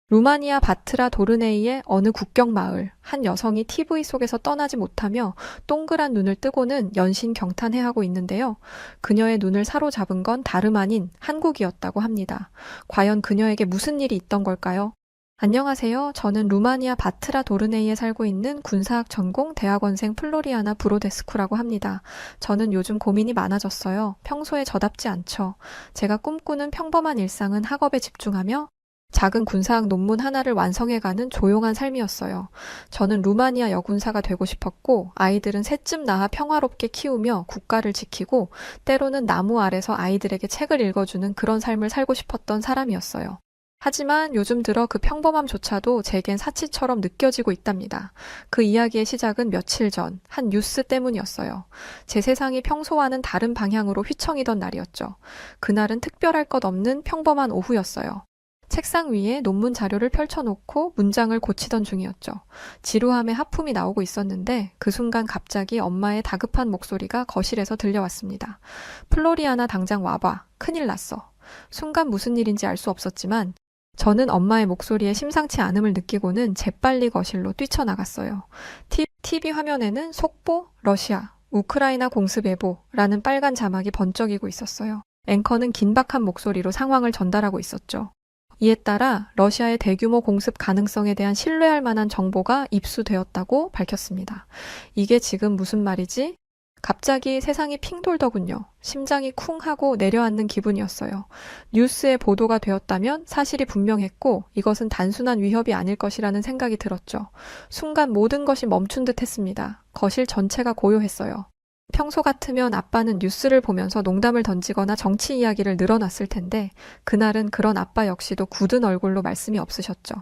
루마니아 바트라 도르네이의 어느 국경 마을, 한 여성이 TV 속에서 떠나지 못하며 동그란 눈을 뜨고는 연신 경탄해하고 있는데요. 그녀의 눈을 사로잡은 건 다름 아닌 한국이었다고 합니다. 과연 그녀에게 무슨 일이 있던 걸까요? 안녕하세요. 저는 루마니아 바트라 도르네이에 살고 있는 군사학 전공 대학원생 플로리아나 브로데스쿠라고 합니다. 저는 요즘 고민이 많아졌어요. 평소에 저답지 않죠. 제가 꿈꾸는 평범한 일상은 학업에 집중하며 작은 군사학 논문 하나를 완성해가는 조용한 삶이었어요. 저는 루마니아 여군사가 되고 싶었고, 아이들은 셋쯤 낳아 평화롭게 키우며 국가를 지키고, 때로는 나무 아래서 아이들에게 책을 읽어주는 그런 삶을 살고 싶었던 사람이었어요. 하지만 요즘 들어 그 평범함조차도 제겐 사치처럼 느껴지고 있답니다. 그 이야기의 시작은 며칠 전, 한 뉴스 때문이었어요. 제 세상이 평소와는 다른 방향으로 휘청이던 날이었죠. 그날은 특별할 것 없는 평범한 오후였어요. 책상 위에 논문 자료를 펼쳐놓고 문장을 고치던 중이었죠. 지루함에 하품이 나오고 있었는데 그 순간 갑자기 엄마의 다급한 목소리가 거실에서 들려왔습니다. 플로리아나 당장 와봐. 큰일 났어. 순간 무슨 일인지 알 수 없었지만 저는 엄마의 목소리에 심상치 않음을 느끼고는 재빨리 거실로 뛰쳐나갔어요. TV 화면에는 속보, 러시아, 우크라이나 공습 예보라는 빨간 자막이 번쩍이고 있었어요. 앵커는 긴박한 목소리로 상황을 전달하고 있었죠. 이에 따라 러시아의 대규모 공습 가능성에 대한 신뢰할 만한 정보가 입수되었다고 밝혔습니다. 이게 지금 무슨 말이지? 갑자기 세상이 핑 돌더군요. 심장이 쿵 하고 내려앉는 기분이었어요. 뉴스에 보도가 되었다면 사실이 분명했고 이것은 단순한 위협이 아닐 것이라는 생각이 들었죠. 순간 모든 것이 멈춘 듯 했습니다. 거실 전체가 고요했어요. 평소 같으면 아빠는 뉴스를 보면서 농담을 던지거나 정치 이야기를 늘어놨을 텐데 그날은 그런 아빠 역시도 굳은 얼굴로 말씀이 없으셨죠.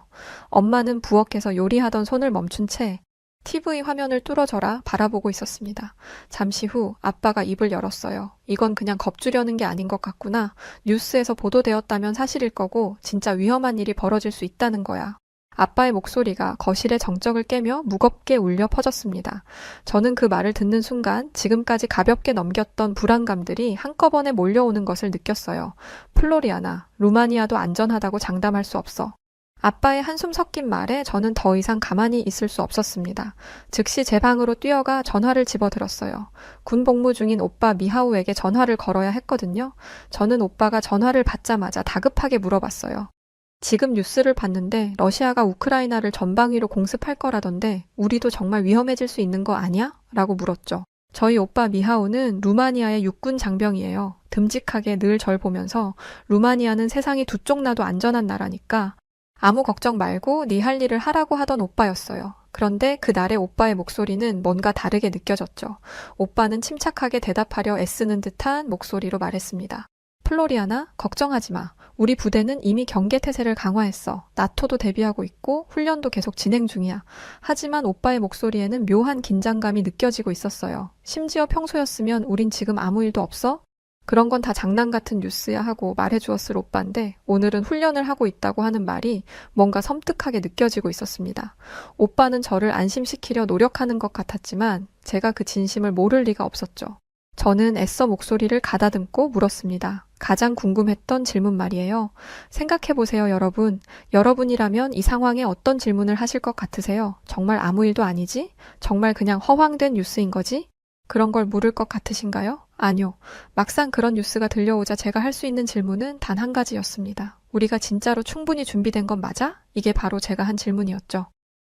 엄마는 부엌에서 요리하던 손을 멈춘 채 TV 화면을 뚫어져라 바라보고 있었습니다. 잠시 후 아빠가 입을 열었어요. 이건 그냥 겁주려는 게 아닌 것 같구나. 뉴스에서 보도되었다면 사실일 거고 진짜 위험한 일이 벌어질 수 있다는 거야. 아빠의 목소리가 거실의 정적을 깨며 무겁게 울려 퍼졌습니다. 저는 그 말을 듣는 순간 지금까지 가볍게 넘겼던 불안감들이 한꺼번에 몰려오는 것을 느꼈어요. 플로리아나, 루마니아도 안전하다고 장담할 수 없어. 아빠의 한숨 섞인 말에 저는 더 이상 가만히 있을 수 없었습니다. 즉시 제 방으로 뛰어가 전화를 집어들었어요. 군 복무 중인 오빠 미하우에게 전화를 걸어야 했거든요. 저는 오빠가 전화를 받자마자 다급하게 물어봤어요. 지금 뉴스를 봤는데 러시아가 우크라이나를 전방위로 공습할 거라던데 우리도 정말 위험해질 수 있는 거 아니야? 라고 물었죠. 저희 오빠 미하우는 루마니아의 육군 장병이에요. 듬직하게 늘 절 보면서 루마니아는 세상이 두 쪽 나도 안전한 나라니까 아무 걱정 말고 네 할 일을 하라고 하던 오빠였어요. 그런데 그날의 오빠의 목소리는 뭔가 다르게 느껴졌죠. 오빠는 침착하게 대답하려 애쓰는 듯한 목소리로 말했습니다. 플로리아나, 걱정하지 마. 우리 부대는 이미 경계태세를 강화했어. 나토도 대비하고 있고 훈련도 계속 진행 중이야. 하지만 오빠의 목소리에는 묘한 긴장감이 느껴지고 있었어요. 심지어 평소였으면 우린 지금 아무 일도 없어? 그런 건 다 장난 같은 뉴스야 하고 말해주었을 오빠인데 오늘은 훈련을 하고 있다고 하는 말이 뭔가 섬뜩하게 느껴지고 있었습니다. 오빠는 저를 안심시키려 노력하는 것 같았지만 제가 그 진심을 모를 리가 없었죠. 저는 애써 목소리를 가다듬고 물었습니다. 가장 궁금했던 질문 말이에요. 생각해보세요, 여러분. 여러분이라면 이 상황에 어떤 질문을 하실 것 같으세요? 정말 아무 일도 아니지? 정말 그냥 허황된 뉴스인 거지? 그런 걸 물을 것 같으신가요? 아니요. 막상 그런 뉴스가 들려오자 제가 할 수 있는 질문은 단 한 가지였습니다. 우리가 진짜로 충분히 준비된 건 맞아? 이게 바로 제가 한 질문이었죠.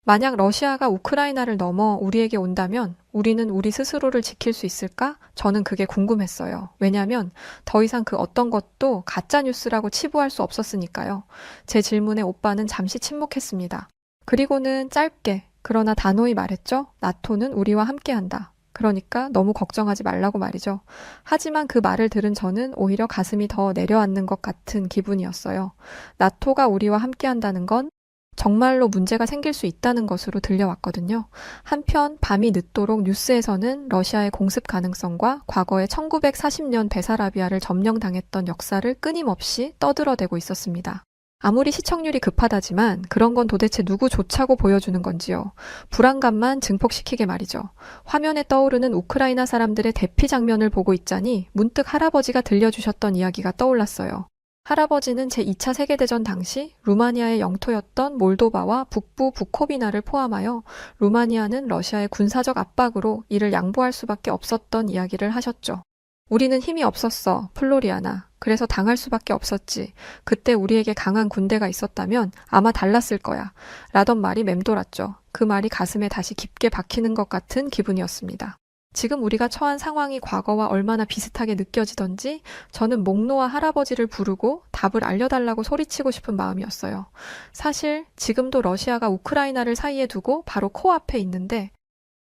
만약 러시아가 우크라이나를 넘어 우리에게 온다면 우리는 우리 스스로를 지킬 수 있을까? 저는 그게 궁금했어요. 왜냐하면 더 이상 그 어떤 것도 가짜뉴스라고 치부할 수 없었으니까요. 제 질문에 오빠는 잠시 침묵했습니다. 그리고는 짧게 그러나 단호히 말했죠. 나토는 우리와 함께한다. 그러니까 너무 걱정하지 말라고 말이죠. 하지만 그 말을 들은 저는 오히려 가슴이 더 내려앉는 것 같은 기분이었어요. 나토가 우리와 함께한다는 건 정말로 문제가 생길 수 있다는 것으로 들려왔거든요. 한편 밤이 늦도록 뉴스에서는 러시아의 공습 가능성과 과거에 1940년 베사라비아를 점령당했던 역사를 끊임없이 떠들어대고 있었습니다. 아무리 시청률이 급하다지만 그런 건 도대체 누구 좋자고 보여주는 건지요. 불안감만 증폭시키게 말이죠. 화면에 떠오르는 우크라이나 사람들의 대피 장면을 보고 있자니 문득 할아버지가 들려주셨던 이야기가 떠올랐어요. 할아버지는 제2차 세계대전 당시 루마니아의 영토였던 몰도바와 북부 부코비나를 포함하여 루마니아는 러시아의 군사적 압박으로 이를 양보할 수밖에 없었던 이야기를 하셨죠. 우리는 힘이 없었어, 플로리아나. 그래서 당할 수밖에 없었지. 그때 우리에게 강한 군대가 있었다면 아마 달랐을 거야. 라던 말이 맴돌았죠. 그 말이 가슴에 다시 깊게 박히는 것 같은 기분이었습니다. 지금 우리가 처한 상황이 과거와 얼마나 비슷하게 느껴지던지 저는 목 놓아 할아버지를 부르고 답을 알려달라고 소리치고 싶은 마음이었어요. 사실 지금도 러시아가 우크라이나를 사이에 두고 바로 코앞에 있는데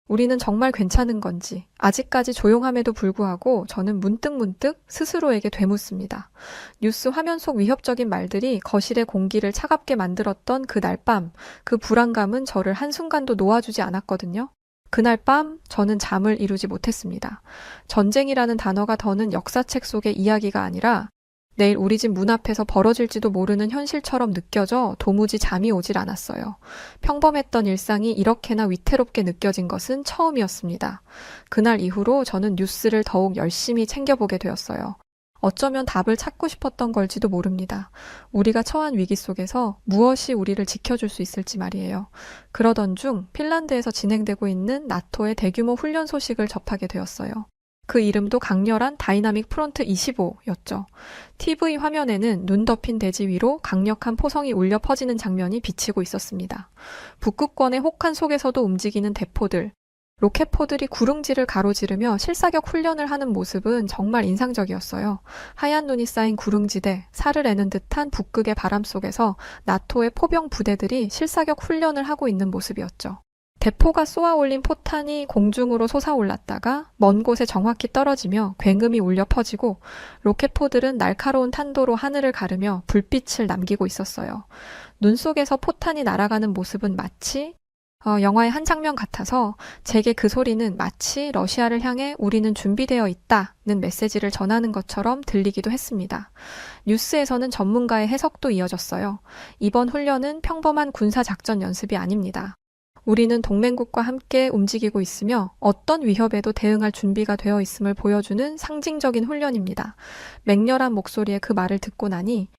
우리는 정말 괜찮은 건지 아직까지 조용함에도 불구하고 저는 문득문득 스스로에게 되묻습니다. 뉴스 화면 속 위협적인 말들이 거실의 공기를 차갑게 만들었던 그날 밤, 그 불안감은 저를 한순간도 놓아주지 않았거든요. 그날 밤 저는 잠을 이루지 못했습니다. 전쟁이라는 단어가 더는 역사책 속의 이야기가 아니라 내일 우리 집 문 앞에서 벌어질지도 모르는 현실처럼 느껴져 도무지 잠이 오질 않았어요. 평범했던 일상이 이렇게나 위태롭게 느껴진 것은 처음이었습니다. 그날 이후로 저는 뉴스를 더욱 열심히 챙겨보게 되었어요. 어쩌면 답을 찾고 싶었던 걸지도 모릅니다. 우리가 처한 위기 속에서 무엇이 우리를 지켜줄 수 있을지 말이에요. 그러던 중 핀란드에서 진행되고 있는 나토의 대규모 훈련 소식을 접하게 되었어요. 그 이름도 강렬한 다이나믹 프론트 25였죠. TV 화면에는 눈 덮인 대지 위로 강력한 포성이 울려 퍼지는 장면이 비치고 있었습니다. 북극권의 혹한 속에서도 움직이는 대포들, 로켓포들이 구릉지를 가로지르며 실사격 훈련을 하는 모습은 정말 인상적이었어요. 하얀 눈이 쌓인 구릉지대, 살을 애는 듯한 북극의 바람 속에서 나토의 포병 부대들이 실사격 훈련을 하고 있는 모습이었죠. 대포가 쏘아 올린 포탄이 공중으로 솟아올랐다가 먼 곳에 정확히 떨어지며 굉음이 울려 퍼지고 로켓포들은 날카로운 탄도로 하늘을 가르며 불빛을 남기고 있었어요. 눈 속에서 포탄이 날아가는 모습은 마치 영화의 한 장면 같아서 제게 그 소리는 마치 러시아를 향해 우리는 준비되어 있다는 메시지를 전하는 것처럼 들리기도 했습니다. 뉴스에서는 전문가의 해석도 이어졌어요. 이번 훈련은 평범한 군사작전 연습이 아닙니다. 우리는 동맹국과 함께 움직이고 있으며 어떤 위협에도 대응할 준비가 되어 있음을 보여주는 상징적인 훈련입니다. 맹렬한 목소리의 그 말을 듣고 나니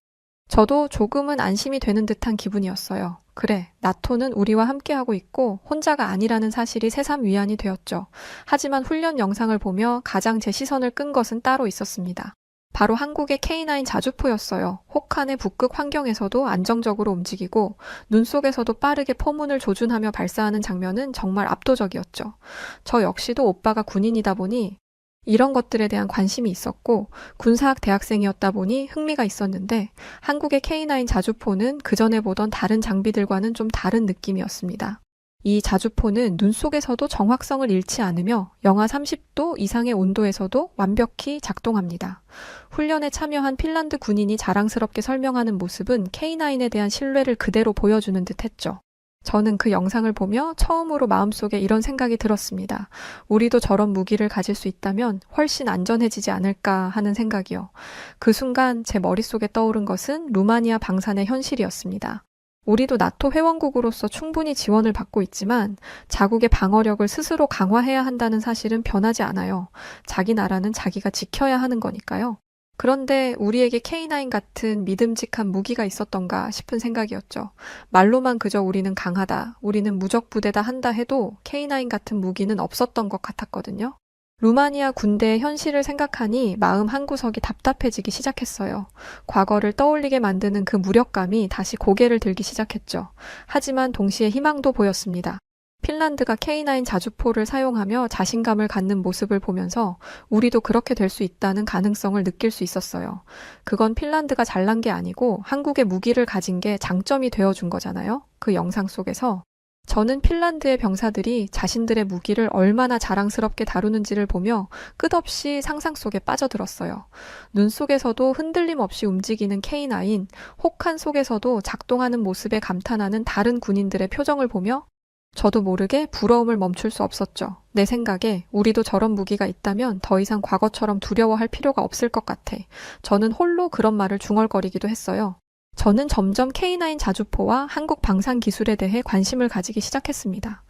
저도 조금은 안심이 되는 듯한 기분이었어요. 그래, 나토는 우리와 함께하고 있고 혼자가 아니라는 사실이 새삼 위안이 되었죠. 하지만 훈련 영상을 보며 가장 제 시선을 끈 것은 따로 있었습니다. 바로 한국의 K9 자주포였어요. 혹한의 북극 환경에서도 안정적으로 움직이고 눈 속에서도 빠르게 포문을 조준하며 발사하는 장면은 정말 압도적이었죠. 저 역시도 오빠가 군인이다 보니 이런 것들에 대한 관심이 있었고 군사학 대학생이었다 보니 흥미가 있었는데 한국의 K9 자주포는 그전에 보던 다른 장비들과는 좀 다른 느낌이었습니다. 이 자주포는 눈 속에서도 정확성을 잃지 않으며 영하 30도 이상의 온도에서도 완벽히 작동합니다. 훈련에 참여한 핀란드 군인이 자랑스럽게 설명하는 모습은 K9에 대한 신뢰를 그대로 보여주는 듯 했죠. 저는 그 영상을 보며 처음으로 마음속에 이런 생각이 들었습니다. 우리도 저런 무기를 가질 수 있다면 훨씬 안전해지지 않을까 하는 생각이요. 그 순간 제 머릿속에 떠오른 것은 루마니아 방산의 현실이었습니다. 우리도 나토 회원국으로서 충분히 지원을 받고 있지만 자국의 방어력을 스스로 강화해야 한다는 사실은 변하지 않아요. 자기 나라는 자기가 지켜야 하는 거니까요. 그런데 우리에게 K9 같은 믿음직한 무기가 있었던가 싶은 생각이었죠. 말로만 그저 우리는 강하다, 우리는 무적부대다 한다 해도 K9 같은 무기는 없었던 것 같았거든요. 루마니아 군대의 현실을 생각하니 마음 한구석이 답답해지기 시작했어요. 과거를 떠올리게 만드는 그 무력감이 다시 고개를 들기 시작했죠. 하지만 동시에 희망도 보였습니다. 핀란드가 K9 자주포를 사용하며 자신감을 갖는 모습을 보면서 우리도 그렇게 될 수 있다는 가능성을 느낄 수 있었어요. 그건 핀란드가 잘난 게 아니고 한국의 무기를 가진 게 장점이 되어준 거잖아요. 그 영상 속에서. 저는 핀란드의 병사들이 자신들의 무기를 얼마나 자랑스럽게 다루는지를 보며 끝없이 상상 속에 빠져들었어요. 눈 속에서도 흔들림 없이 움직이는 K9, 혹한 속에서도 작동하는 모습에 감탄하는 다른 군인들의 표정을 보며 저도 모르게 부러움을 멈출 수 없었죠. 내 생각에 우리도 저런 무기가 있다면 더 이상 과거처럼 두려워할 필요가 없을 것 같아. 저는 홀로 그런 말을 중얼거리기도 했어요. 저는 점점 K9 자주포와 한국 방산 기술에 대해 관심을 가지기 시작했습니다.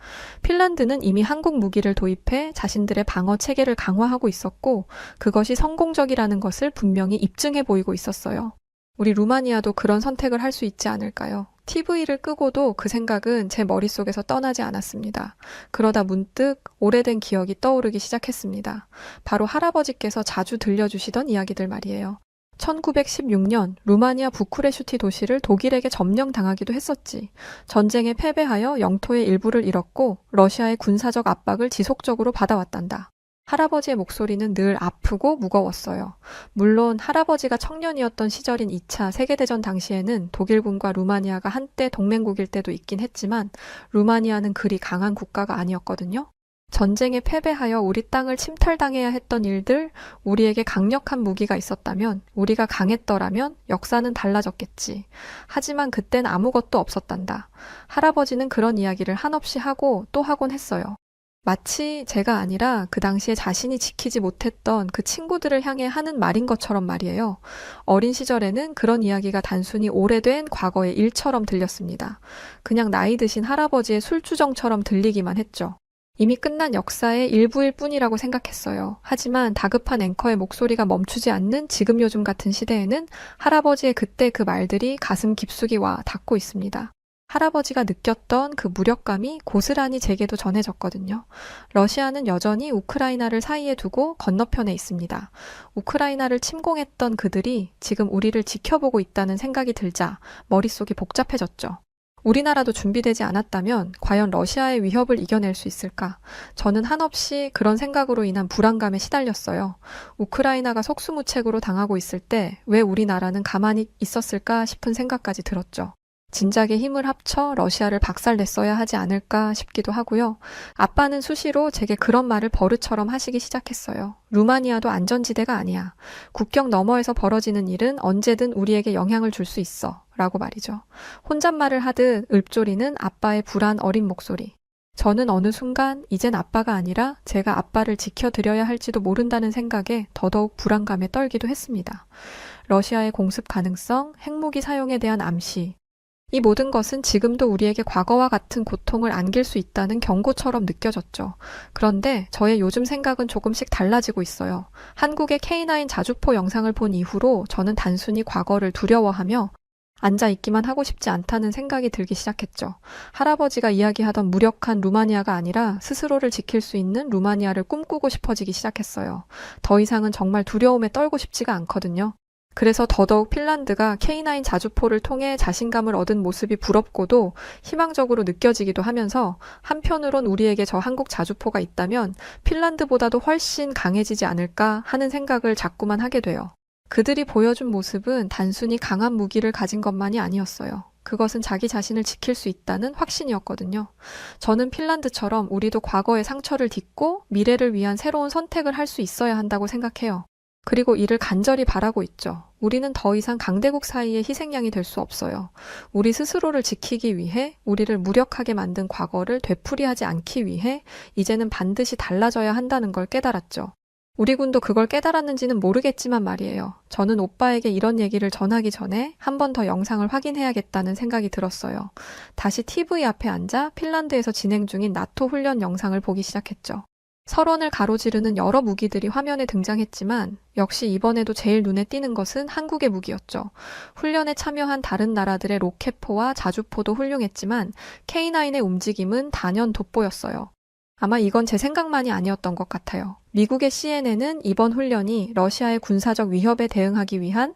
핀란드는 이미 한국 무기를 도입해 자신들의 방어 체계를 강화하고 있었고 그것이 성공적이라는 것을 분명히 입증해 보이고 있었어요. 우리 루마니아도 그런 선택을 할 수 있지 않을까요? TV를 끄고도 그 생각은 제 머릿속에서 떠나지 않았습니다. 그러다 문득 오래된 기억이 떠오르기 시작했습니다. 바로 할아버지께서 자주 들려주시던 이야기들 말이에요. 1916년 루마니아 부쿠레슈티 도시를 독일에게 점령당하기도 했었지. 전쟁에 패배하여 영토의 일부를 잃었고 러시아의 군사적 압박을 지속적으로 받아왔단다. 할아버지의 목소리는 늘 아프고 무거웠어요. 물론 할아버지가 청년이었던 시절인 2차 세계대전 당시에는 독일군과 루마니아가 한때 동맹국일 때도 있긴 했지만 루마니아는 그리 강한 국가가 아니었거든요. 전쟁에 패배하여 우리 땅을 침탈당해야 했던 일들, 우리에게 강력한 무기가 있었다면, 우리가 강했더라면 역사는 달라졌겠지. 하지만 그땐 아무것도 없었단다. 할아버지는 그런 이야기를 한없이 하고 또 하곤 했어요. 마치 제가 아니라 그 당시에 자신이 지키지 못했던 그 친구들을 향해 하는 말인 것처럼 말이에요. 어린 시절에는 그런 이야기가 단순히 오래된 과거의 일처럼 들렸습니다. 그냥 나이 드신 할아버지의 술주정처럼 들리기만 했죠. 이미 끝난 역사의 일부일 뿐이라고 생각했어요. 하지만 다급한 앵커의 목소리가 멈추지 않는 지금 요즘 같은 시대에는 할아버지의 그때 그 말들이 가슴 깊숙이 와 닿고 있습니다. 할아버지가 느꼈던 그 무력감이 고스란히 제게도 전해졌거든요. 러시아는 여전히 우크라이나를 사이에 두고 건너편에 있습니다. 우크라이나를 침공했던 그들이 지금 우리를 지켜보고 있다는 생각이 들자 머릿속이 복잡해졌죠. 우리나라도 준비되지 않았다면 과연 러시아의 위협을 이겨낼 수 있을까? 저는 한없이 그런 생각으로 인한 불안감에 시달렸어요. 우크라이나가 속수무책으로 당하고 있을 때 왜 우리나라는 가만히 있었을까 싶은 생각까지 들었죠. 진작에 힘을 합쳐 러시아를 박살냈어야 하지 않을까 싶기도 하고요. 아빠는 수시로 제게 그런 말을 버릇처럼 하시기 시작했어요. 루마니아도 안전지대가 아니야. 국경 너머에서 벌어지는 일은 언제든 우리에게 영향을 줄 수 있어. 라고 말이죠. 혼잣말을 하듯 읊조리는 아빠의 불안 어린 목소리. 저는 어느 순간 이젠 아빠가 아니라 제가 아빠를 지켜드려야 할지도 모른다는 생각에 더더욱 불안감에 떨기도 했습니다. 러시아의 공습 가능성, 핵무기 사용에 대한 암시, 이 모든 것은 지금도 우리에게 과거와 같은 고통을 안길 수 있다는 경고처럼 느껴졌죠. 그런데 저의 요즘 생각은 조금씩 달라지고 있어요. 한국의 K9 자주포 영상을 본 이후로 저는 단순히 과거를 두려워하며 앉아있기만 하고 싶지 않다는 생각이 들기 시작했죠. 할아버지가 이야기하던 무력한 루마니아가 아니라 스스로를 지킬 수 있는 루마니아를 꿈꾸고 싶어지기 시작했어요. 더 이상은 정말 두려움에 떨고 싶지가 않거든요. 그래서 더더욱 핀란드가 K9 자주포를 통해 자신감을 얻은 모습이 부럽고도 희망적으로 느껴지기도 하면서 한편으론 우리에게 저 한국 자주포가 있다면 핀란드보다도 훨씬 강해지지 않을까 하는 생각을 자꾸만 하게 돼요. 그들이 보여준 모습은 단순히 강한 무기를 가진 것만이 아니었어요. 그것은 자기 자신을 지킬 수 있다는 확신이었거든요. 저는 핀란드처럼 우리도 과거의 상처를 딛고 미래를 위한 새로운 선택을 할 수 있어야 한다고 생각해요. 그리고 이를 간절히 바라고 있죠. 우리는 더 이상 강대국 사이의 희생양이 될 수 없어요. 우리 스스로를 지키기 위해 우리를 무력하게 만든 과거를 되풀이하지 않기 위해 이제는 반드시 달라져야 한다는 걸 깨달았죠. 우리 군도 그걸 깨달았는지는 모르겠지만 말이에요. 저는 오빠에게 이런 얘기를 전하기 전에 한 번 더 영상을 확인해야겠다는 생각이 들었어요. 다시 TV 앞에 앉아 핀란드에서 진행 중인 나토 훈련 영상을 보기 시작했죠. 설원을 가로지르는 여러 무기들이 화면에 등장했지만 역시 이번에도 제일 눈에 띄는 것은 한국의 무기였죠. 훈련에 참여한 다른 나라들의 로켓포와 자주포도 훌륭했지만 K9의 움직임은 단연 돋보였어요. 아마 이건 제 생각만이 아니었던 것 같아요. 미국의 CNN은 이번 훈련이 러시아의 군사적 위협에 대응하기 위한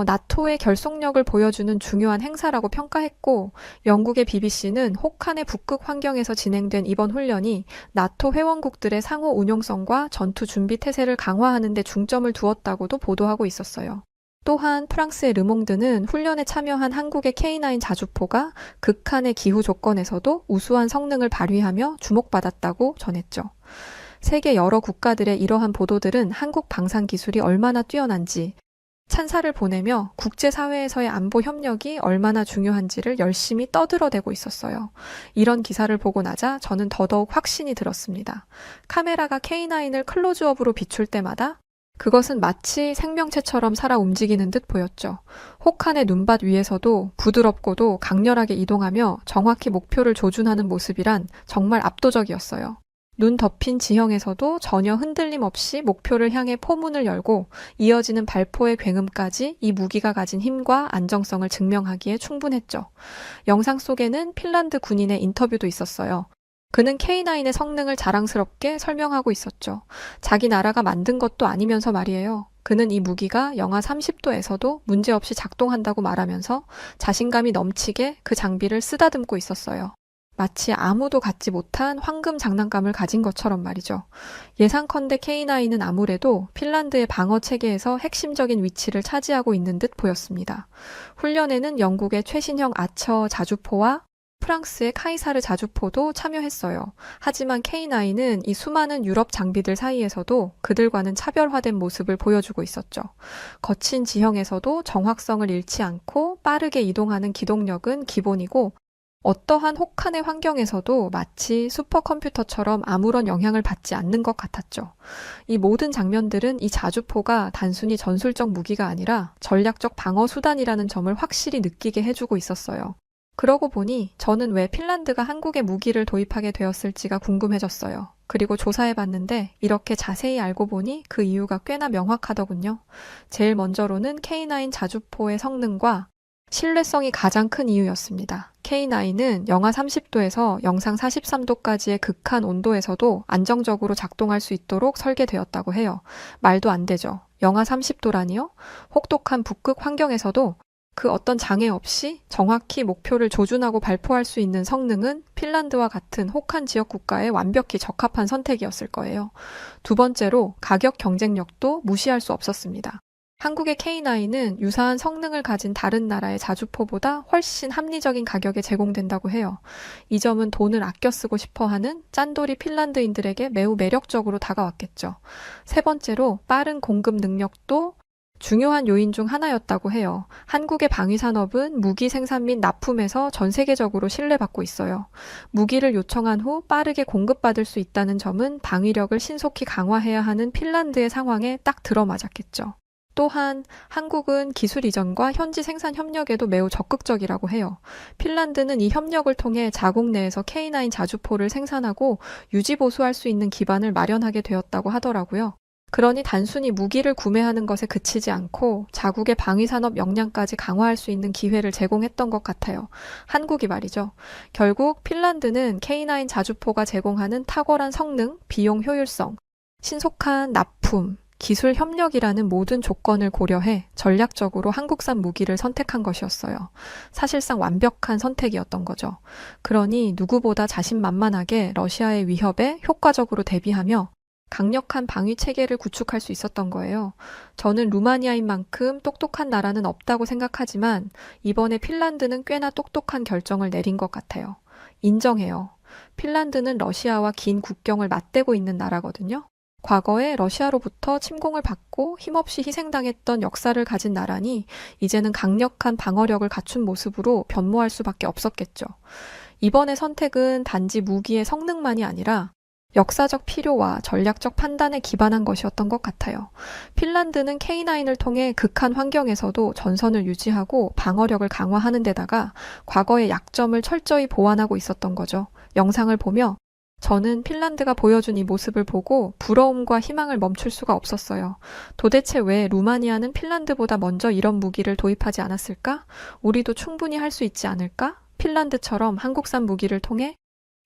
나토의 결속력을 보여주는 중요한 행사라고 평가했고 영국의 BBC는 혹한의 북극 환경에서 진행된 이번 훈련이 나토 회원국들의 상호 운용성과 전투 준비 태세를 강화하는 데 중점을 두었다고도 보도하고 있었어요. 또한 프랑스의 르몽드는 훈련에 참여한 한국의 K9 자주포가 극한의 기후 조건에서도 우수한 성능을 발휘하며 주목받았다고 전했죠. 세계 여러 국가들의 이러한 보도들은 한국 방산 기술이 얼마나 뛰어난지, 찬사를 보내며 국제사회에서의 안보 협력이 얼마나 중요한지를 열심히 떠들어대고 있었어요. 이런 기사를 보고 나자 저는 더더욱 확신이 들었습니다. 카메라가 K9을 클로즈업으로 비출 때마다 그것은 마치 생명체처럼 살아 움직이는 듯 보였죠. 혹한의 눈밭 위에서도 부드럽고도 강렬하게 이동하며 정확히 목표를 조준하는 모습이란 정말 압도적이었어요. 눈 덮인 지형에서도 전혀 흔들림 없이 목표를 향해 포문을 열고 이어지는 발포의 굉음까지 이 무기가 가진 힘과 안정성을 증명하기에 충분했죠. 영상 속에는 핀란드 군인의 인터뷰도 있었어요. 그는 K9의 성능을 자랑스럽게 설명하고 있었죠. 자기 나라가 만든 것도 아니면서 말이에요. 그는 이 무기가 영하 30도에서도 문제없이 작동한다고 말하면서 자신감이 넘치게 그 장비를 쓰다듬고 있었어요. 마치 아무도 갖지 못한 황금 장난감을 가진 것처럼 말이죠. 예상컨대 K9은 아무래도 핀란드의 방어 체계에서 핵심적인 위치를 차지하고 있는 듯 보였습니다. 훈련에는 영국의 최신형 아처 자주포와 프랑스의 카이사르 자주포도 참여했어요. 하지만 K9은 이 수많은 유럽 장비들 사이에서도 그들과는 차별화된 모습을 보여주고 있었죠. 거친 지형에서도 정확성을 잃지 않고 빠르게 이동하는 기동력은 기본이고 어떠한 혹한의 환경에서도 마치 슈퍼컴퓨터처럼 아무런 영향을 받지 않는 것 같았죠. 이 모든 장면들은 이 자주포가 단순히 전술적 무기가 아니라 전략적 방어 수단이라는 점을 확실히 느끼게 해주고 있었어요. 그러고 보니 저는 왜 핀란드가 한국에 무기를 도입하게 되었을지가 궁금해졌어요. 그리고 조사해봤는데 이렇게 자세히 알고 보니 그 이유가 꽤나 명확하더군요. 제일 먼저로는 K9 자주포의 성능과 신뢰성이 가장 큰 이유였습니다. K9은 영하 30도에서 영상 43도까지의 극한 온도에서도 안정적으로 작동할 수 있도록 설계되었다고 해요. 말도 안 되죠. 영하 30도라니요? 혹독한 북극 환경에서도 그 어떤 장애 없이 정확히 목표를 조준하고 발포할 수 있는 성능은 핀란드와 같은 혹한 지역 국가에 완벽히 적합한 선택이었을 거예요. 두 번째로 가격 경쟁력도 무시할 수 없었습니다. 한국의 K9은 유사한 성능을 가진 다른 나라의 자주포보다 훨씬 합리적인 가격에 제공된다고 해요. 이 점은 돈을 아껴 쓰고 싶어하는 짠돌이 핀란드인들에게 매우 매력적으로 다가왔겠죠. 세 번째로 빠른 공급 능력도 중요한 요인 중 하나였다고 해요. 한국의 방위산업은 무기 생산 및 납품에서 전 세계적으로 신뢰받고 있어요. 무기를 요청한 후 빠르게 공급받을 수 있다는 점은 방위력을 신속히 강화해야 하는 핀란드의 상황에 딱 들어맞았겠죠. 또한 한국은 기술 이전과 현지 생산 협력에도 매우 적극적이라고 해요. 핀란드는 이 협력을 통해 자국 내에서 K9 자주포를 생산하고 유지 보수할 수 있는 기반을 마련하게 되었다고 하더라고요. 그러니 단순히 무기를 구매하는 것에 그치지 않고 자국의 방위산업 역량까지 강화할 수 있는 기회를 제공했던 것 같아요. 한국이 말이죠. 결국 핀란드는 K9 자주포가 제공하는 탁월한 성능, 비용 효율성, 신속한 납품, 기술 협력이라는 모든 조건을 고려해 전략적으로 한국산 무기를 선택한 것이었어요. 사실상 완벽한 선택이었던 거죠. 그러니 누구보다 자신만만하게 러시아의 위협에 효과적으로 대비하며 강력한 방위 체계를 구축할 수 있었던 거예요. 저는 루마니아인 만큼 똑똑한 나라는 없다고 생각하지만 이번에 핀란드는 꽤나 똑똑한 결정을 내린 것 같아요. 인정해요. 핀란드는 러시아와 긴 국경을 맞대고 있는 나라거든요. 과거에 러시아로부터 침공을 받고 힘없이 희생당했던 역사를 가진 나라니 이제는 강력한 방어력을 갖춘 모습으로 변모할 수밖에 없었겠죠. 이번의 선택은 단지 무기의 성능만이 아니라 역사적 필요와 전략적 판단에 기반한 것이었던 것 같아요. 핀란드는 K9을 통해 극한 환경에서도 전선을 유지하고 방어력을 강화하는 데다가 과거의 약점을 철저히 보완하고 있었던 거죠. 영상을 보며 저는 핀란드가 보여준 이 모습을 보고 부러움과 희망을 멈출 수가 없었어요. 도대체 왜 루마니아는 핀란드보다 먼저 이런 무기를 도입하지 않았을까? 우리도 충분히 할 수 있지 않을까? 핀란드처럼 한국산 무기를 통해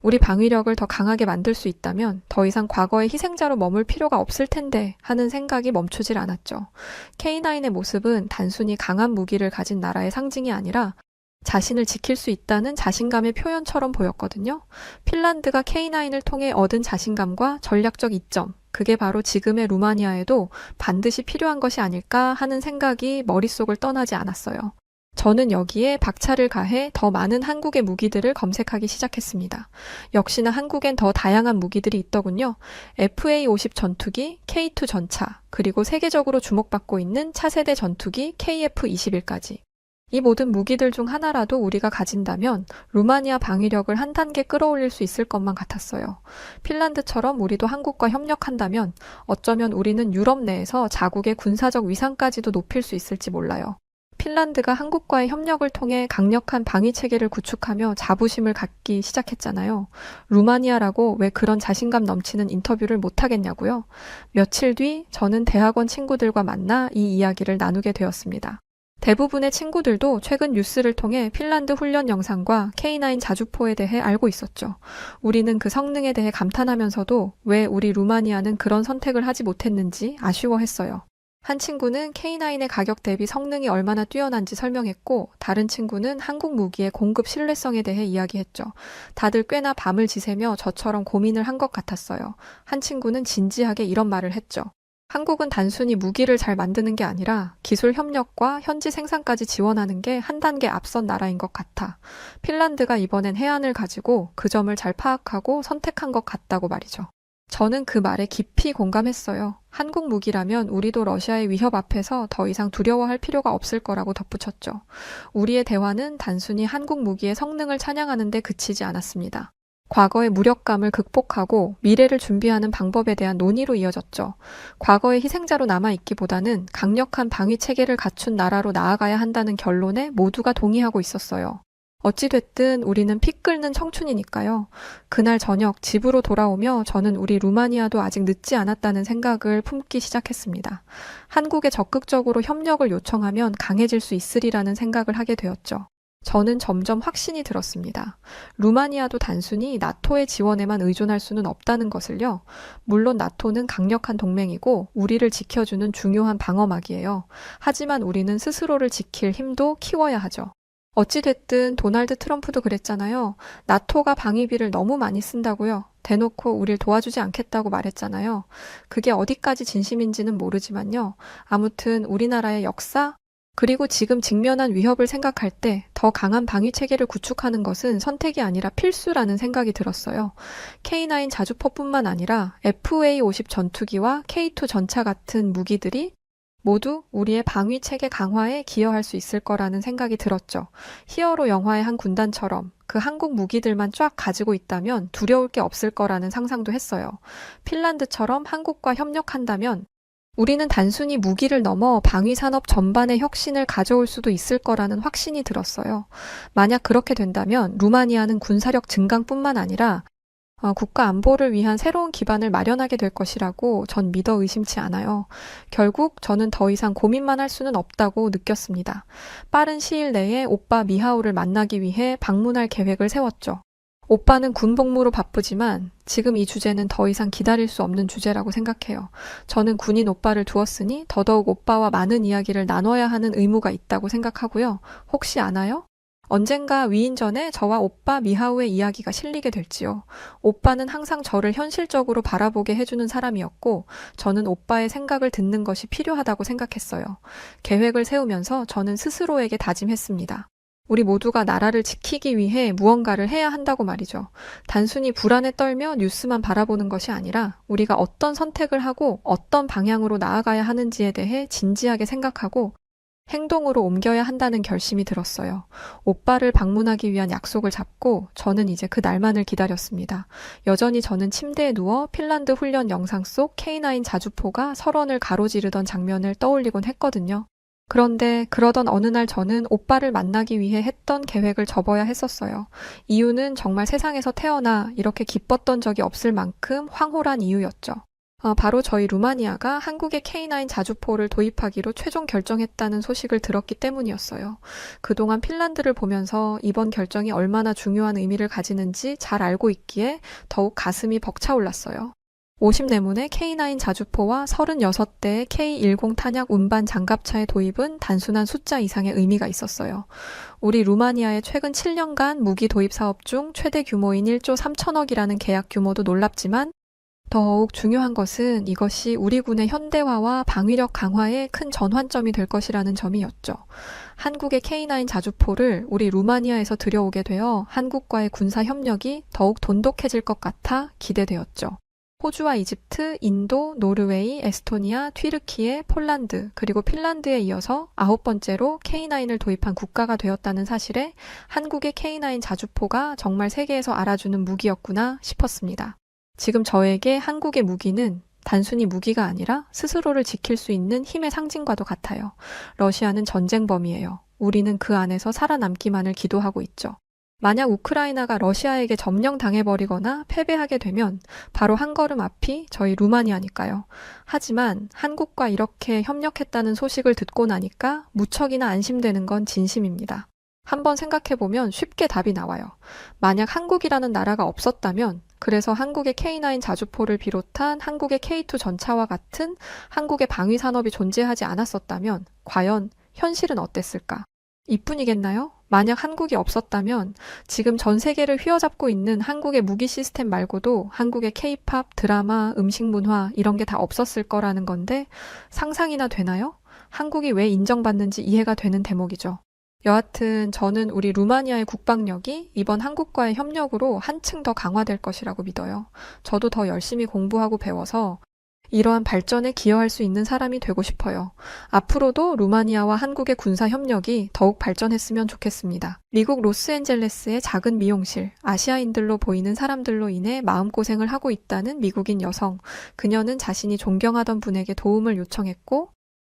우리 방위력을 더 강하게 만들 수 있다면 더 이상 과거의 희생자로 머물 필요가 없을 텐데 하는 생각이 멈추질 않았죠. K9의 모습은 단순히 강한 무기를 가진 나라의 상징이 아니라 자신을 지킬 수 있다는 자신감의 표현처럼 보였거든요. 핀란드가 K9을 통해 얻은 자신감과 전략적 이점, 그게 바로 지금의 루마니아에도 반드시 필요한 것이 아닐까 하는 생각이 머릿속을 떠나지 않았어요. 저는 여기에 박차를 가해 더 많은 한국의 무기들을 검색하기 시작했습니다. 역시나 한국엔 더 다양한 무기들이 있더군요. FA-50 전투기, K2 전차, 그리고 세계적으로 주목받고 있는 차세대 전투기 KF-21까지. 이 모든 무기들 중 하나라도 우리가 가진다면 루마니아 방위력을 한 단계 끌어올릴 수 있을 것만 같았어요. 핀란드처럼 우리도 한국과 협력한다면 어쩌면 우리는 유럽 내에서 자국의 군사적 위상까지도 높일 수 있을지 몰라요. 핀란드가 한국과의 협력을 통해 강력한 방위 체계를 구축하며 자부심을 갖기 시작했잖아요. 루마니아라고 왜 그런 자신감 넘치는 인터뷰를 못하겠냐고요? 며칠 뒤 저는 대학원 친구들과 만나 이 이야기를 나누게 되었습니다. 대부분의 친구들도 최근 뉴스를 통해 핀란드 훈련 영상과 K9 자주포에 대해 알고 있었죠. 우리는 그 성능에 대해 감탄하면서도 왜 우리 루마니아는 그런 선택을 하지 못했는지 아쉬워했어요. 한 친구는 K9의 가격 대비 성능이 얼마나 뛰어난지 설명했고, 다른 친구는 한국 무기의 공급 신뢰성에 대해 이야기했죠. 다들 꽤나 밤을 지새며 저처럼 고민을 한 것 같았어요. 한 친구는 진지하게 이런 말을 했죠. 한국은 단순히 무기를 잘 만드는 게 아니라 기술 협력과 현지 생산까지 지원하는 게 한 단계 앞선 나라인 것 같아. 핀란드가 이번엔 해안을 가지고 그 점을 잘 파악하고 선택한 것 같다고 말이죠. 저는 그 말에 깊이 공감했어요. 한국 무기라면 우리도 러시아의 위협 앞에서 더 이상 두려워할 필요가 없을 거라고 덧붙였죠. 우리의 대화는 단순히 한국 무기의 성능을 찬양하는 데 그치지 않았습니다. 과거의 무력감을 극복하고 미래를 준비하는 방법에 대한 논의로 이어졌죠. 과거의 희생자로 남아있기보다는 강력한 방위 체계를 갖춘 나라로 나아가야 한다는 결론에 모두가 동의하고 있었어요. 어찌됐든 우리는 피 끓는 청춘이니까요. 그날 저녁 집으로 돌아오며 저는 우리 루마니아도 아직 늦지 않았다는 생각을 품기 시작했습니다. 한국에 적극적으로 협력을 요청하면 강해질 수 있으리라는 생각을 하게 되었죠. 저는 점점 확신이 들었습니다. 루마니아도 단순히 나토의 지원에만 의존할 수는 없다는 것을요. 물론 나토는 강력한 동맹이고 우리를 지켜주는 중요한 방어막이에요. 하지만 우리는 스스로를 지킬 힘도 키워야 하죠. 어찌됐든 도널드 트럼프도 그랬잖아요. 나토가 방위비를 너무 많이 쓴다고요. 대놓고 우릴 도와주지 않겠다고 말했잖아요. 그게 어디까지 진심인지는 모르지만요. 아무튼 우리나라의 역사, 그리고 지금 직면한 위협을 생각할 때 더 강한 방위 체계를 구축하는 것은 선택이 아니라 필수라는 생각이 들었어요. K9 자주포뿐만 아니라 FA-50 전투기와 K2 전차 같은 무기들이 모두 우리의 방위 체계 강화에 기여할 수 있을 거라는 생각이 들었죠. 히어로 영화의 한 군단처럼 그 한국 무기들만 쫙 가지고 있다면 두려울 게 없을 거라는 상상도 했어요. 핀란드처럼 한국과 협력한다면 우리는 단순히 무기를 넘어 방위 산업 전반의 혁신을 가져올 수도 있을 거라는 확신이 들었어요. 만약 그렇게 된다면 루마니아는 군사력 증강뿐만 아니라 국가 안보를 위한 새로운 기반을 마련하게 될 것이라고 전 믿어 의심치 않아요. 결국 저는 더 이상 고민만 할 수는 없다고 느꼈습니다. 빠른 시일 내에 오빠 미하오를 만나기 위해 방문할 계획을 세웠죠. 오빠는 군 복무로 바쁘지만 지금 이 주제는 더 이상 기다릴 수 없는 주제라고 생각해요. 저는 군인 오빠를 두었으니 더더욱 오빠와 많은 이야기를 나눠야 하는 의무가 있다고 생각하고요. 혹시 아나요? 언젠가 위인전에 저와 오빠 미하우의 이야기가 실리게 될지요. 오빠는 항상 저를 현실적으로 바라보게 해주는 사람이었고 저는 오빠의 생각을 듣는 것이 필요하다고 생각했어요. 계획을 세우면서 저는 스스로에게 다짐했습니다. 우리 모두가 나라를 지키기 위해 무언가를 해야 한다고 말이죠. 단순히 불안에 떨며 뉴스만 바라보는 것이 아니라 우리가 어떤 선택을 하고 어떤 방향으로 나아가야 하는지에 대해 진지하게 생각하고 행동으로 옮겨야 한다는 결심이 들었어요. 오빠를 방문하기 위한 약속을 잡고 저는 이제 그 날만을 기다렸습니다. 여전히 저는 침대에 누워 핀란드 훈련 영상 속 K9 자주포가 설원을 가로지르던 장면을 떠올리곤 했거든요. 그런데 그러던 어느 날 저는 오빠를 만나기 위해 했던 계획을 접어야 했었어요. 이유는 정말 세상에서 태어나 이렇게 기뻤던 적이 없을 만큼 황홀한 이유였죠. 바로 저희 루마니아가 한국의 K9 자주포를 도입하기로 최종 결정했다는 소식을 들었기 때문이었어요. 그동안 핀란드를 보면서 이번 결정이 얼마나 중요한 의미를 가지는지 잘 알고 있기에 더욱 가슴이 벅차올랐어요. 50내문의 K9 자주포와 36대의 K10 탄약 운반 장갑차의 도입은 단순한 숫자 이상의 의미가 있었어요. 우리 루마니아의 최근 7년간 무기 도입 사업 중 최대 규모인 1조 3천억이라는 계약 규모도 놀랍지만 더욱 중요한 것은 이것이 우리 군의 현대화와 방위력 강화에 큰 전환점이 될 것이라는 점이었죠. 한국의 K9 자주포를 우리 루마니아에서 들여오게 되어 한국과의 군사 협력이 더욱 돈독해질 것 같아 기대되었죠. 호주와 이집트, 인도, 노르웨이, 에스토니아, 튀르키예, 폴란드, 그리고 핀란드에 이어서 9번째로 K9을 도입한 국가가 되었다는 사실에 한국의 K9 자주포가 정말 세계에서 알아주는 무기였구나 싶었습니다. 지금 저에게 한국의 무기는 단순히 무기가 아니라 스스로를 지킬 수 있는 힘의 상징과도 같아요. 러시아는 전쟁범이에요. 우리는 그 안에서 살아남기만을 기도하고 있죠. 만약 우크라이나가 러시아에게 점령당해버리거나 패배하게 되면 바로 한 걸음 앞이 저희 루마니아니까요. 하지만 한국과 이렇게 협력했다는 소식을 듣고 나니까 무척이나 안심되는 건 진심입니다. 한번 생각해보면 쉽게 답이 나와요. 만약 한국이라는 나라가 없었다면, 그래서 한국의 K9 자주포를 비롯한 한국의 K2 전차와 같은 한국의 방위 산업이 존재하지 않았었다면 과연 현실은 어땠을까? 이뿐이겠나요? 만약 한국이 없었다면 지금 전 세계를 휘어잡고 있는 한국의 무기 시스템 말고도 한국의 K-팝, 드라마, 음식 문화 이런 게 다 없었을 거라는 건데 상상이나 되나요? 한국이 왜 인정받는지 이해가 되는 대목이죠. 여하튼 저는 우리 루마니아의 국방력이 이번 한국과의 협력으로 한층 더 강화될 것이라고 믿어요. 저도 더 열심히 공부하고 배워서 이러한 발전에 기여할 수 있는 사람이 되고 싶어요. 앞으로도 루마니아와 한국의 군사 협력이 더욱 발전했으면 좋겠습니다. 미국 로스앤젤레스의 작은 미용실, 아시아인들로 보이는 사람들로 인해 마음고생을 하고 있다는 미국인 여성. 그녀는 자신이 존경하던 분에게 도움을 요청했고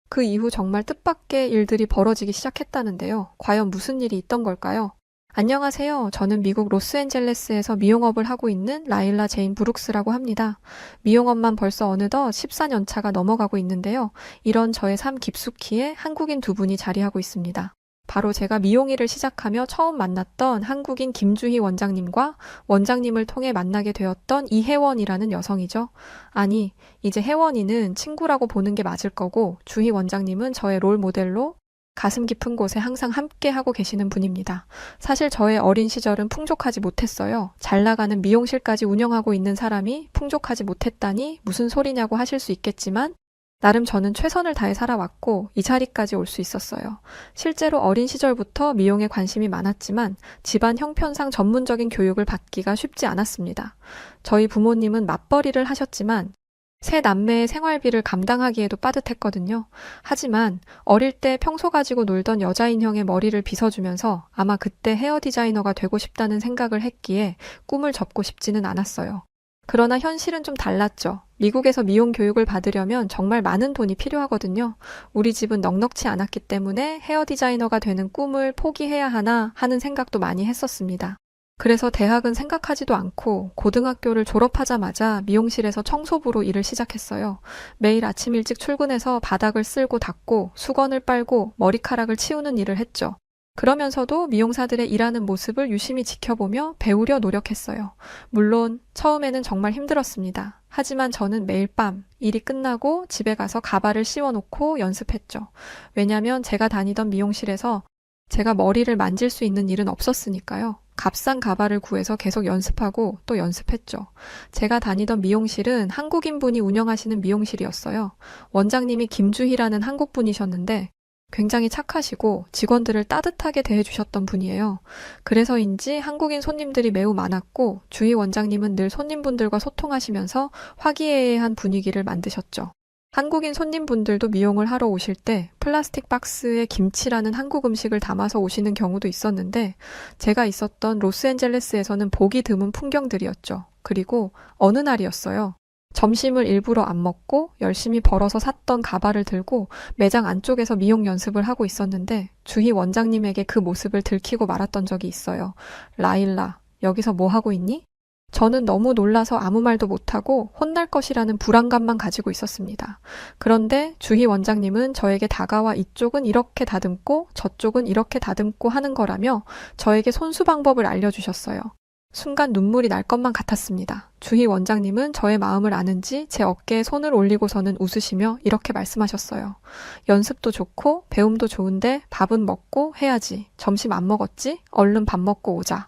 그 이후 정말 뜻밖의 일들이 벌어지기 시작했다는데요. 과연 무슨 일이 있던 걸까요? 안녕하세요. 저는 미국 로스앤젤레스에서 미용업을 하고 있는 라일라 제인 브룩스라고 합니다. 미용업만 벌써 어느덧 14년 차가 넘어가고 있는데요. 이런 저의 삶 깊숙이에 한국인 두 분이 자리하고 있습니다. 바로 제가 미용일을 시작하며 처음 만났던 한국인 김주희 원장님과 원장님을 통해 만나게 되었던 이혜원이라는 여성이죠. 아니, 이제 혜원이는 친구라고 보는 게 맞을 거고 주희 원장님은 저의 롤 모델로 가슴 깊은 곳에 항상 함께 하고 계시는 분입니다. 사실 저의 어린 시절은 풍족하지 못했어요. 잘 나가는 미용실까지 운영하고 있는 사람이 풍족하지 못했다니 무슨 소리냐고 하실 수 있겠지만 나름 저는 최선을 다해 살아왔고 이 자리까지 올 수 있었어요. 실제로 어린 시절부터 미용에 관심이 많았지만 집안 형편상 전문적인 교육을 받기가 쉽지 않았습니다. 저희 부모님은 맞벌이를 하셨지만 세 남매의 생활비를 감당하기에도 빠듯했거든요. 하지만 어릴 때 평소 가지고 놀던 여자 인형의 머리를 빗어주면서 아마 그때 헤어 디자이너가 되고 싶다는 생각을 했기에 꿈을 접고 싶지는 않았어요. 그러나 현실은 좀 달랐죠. 미국에서 미용 교육을 받으려면 정말 많은 돈이 필요하거든요. 우리 집은 넉넉치 않았기 때문에 헤어 디자이너가 되는 꿈을 포기해야 하나 하는 생각도 많이 했었습니다. 그래서 대학은 생각하지도 않고 고등학교를 졸업하자마자 미용실에서 청소부로 일을 시작했어요. 매일 아침 일찍 출근해서 바닥을 쓸고 닦고 수건을 빨고 머리카락을 치우는 일을 했죠. 그러면서도 미용사들의 일하는 모습을 유심히 지켜보며 배우려 노력했어요. 물론 처음에는 정말 힘들었습니다. 하지만 저는 매일 밤 일이 끝나고 집에 가서 가발을 씌워놓고 연습했죠. 왜냐면 제가 다니던 미용실에서 제가 머리를 만질 수 있는 일은 없었으니까요. 값싼 가발을 구해서 계속 연습하고 또 연습했죠. 제가 다니던 미용실은 한국인분이 운영하시는 미용실이었어요. 원장님이 김주희라는 한국분이셨는데 굉장히 착하시고 직원들을 따뜻하게 대해주셨던 분이에요. 그래서인지 한국인 손님들이 매우 많았고 주희 원장님은 늘 손님분들과 소통하시면서 화기애애한 분위기를 만드셨죠. 한국인 손님분들도 미용을 하러 오실 때 플라스틱 박스에 김치라는 한국 음식을 담아서 오시는 경우도 있었는데 제가 있었던 로스앤젤레스에서는 보기 드문 풍경들이었죠. 그리고 어느 날이었어요. 점심을 일부러 안 먹고 열심히 벌어서 샀던 가발을 들고 매장 안쪽에서 미용 연습을 하고 있었는데 주희 원장님에게 그 모습을 들키고 말았던 적이 있어요. 라일라, 여기서 뭐 하고 있니? 저는 너무 놀라서 아무 말도 못하고 혼날 것이라는 불안감만 가지고 있었습니다. 그런데 주희 원장님은 저에게 다가와 이쪽은 이렇게 다듬고 저쪽은 이렇게 다듬고 하는 거라며 저에게 손수 방법을 알려주셨어요. 순간 눈물이 날 것만 같았습니다. 주희 원장님은 저의 마음을 아는지 제 어깨에 손을 올리고서는 웃으시며 이렇게 말씀하셨어요. 연습도 좋고 배움도 좋은데 밥은 먹고 해야지. 점심 안 먹었지? 얼른 밥 먹고 오자.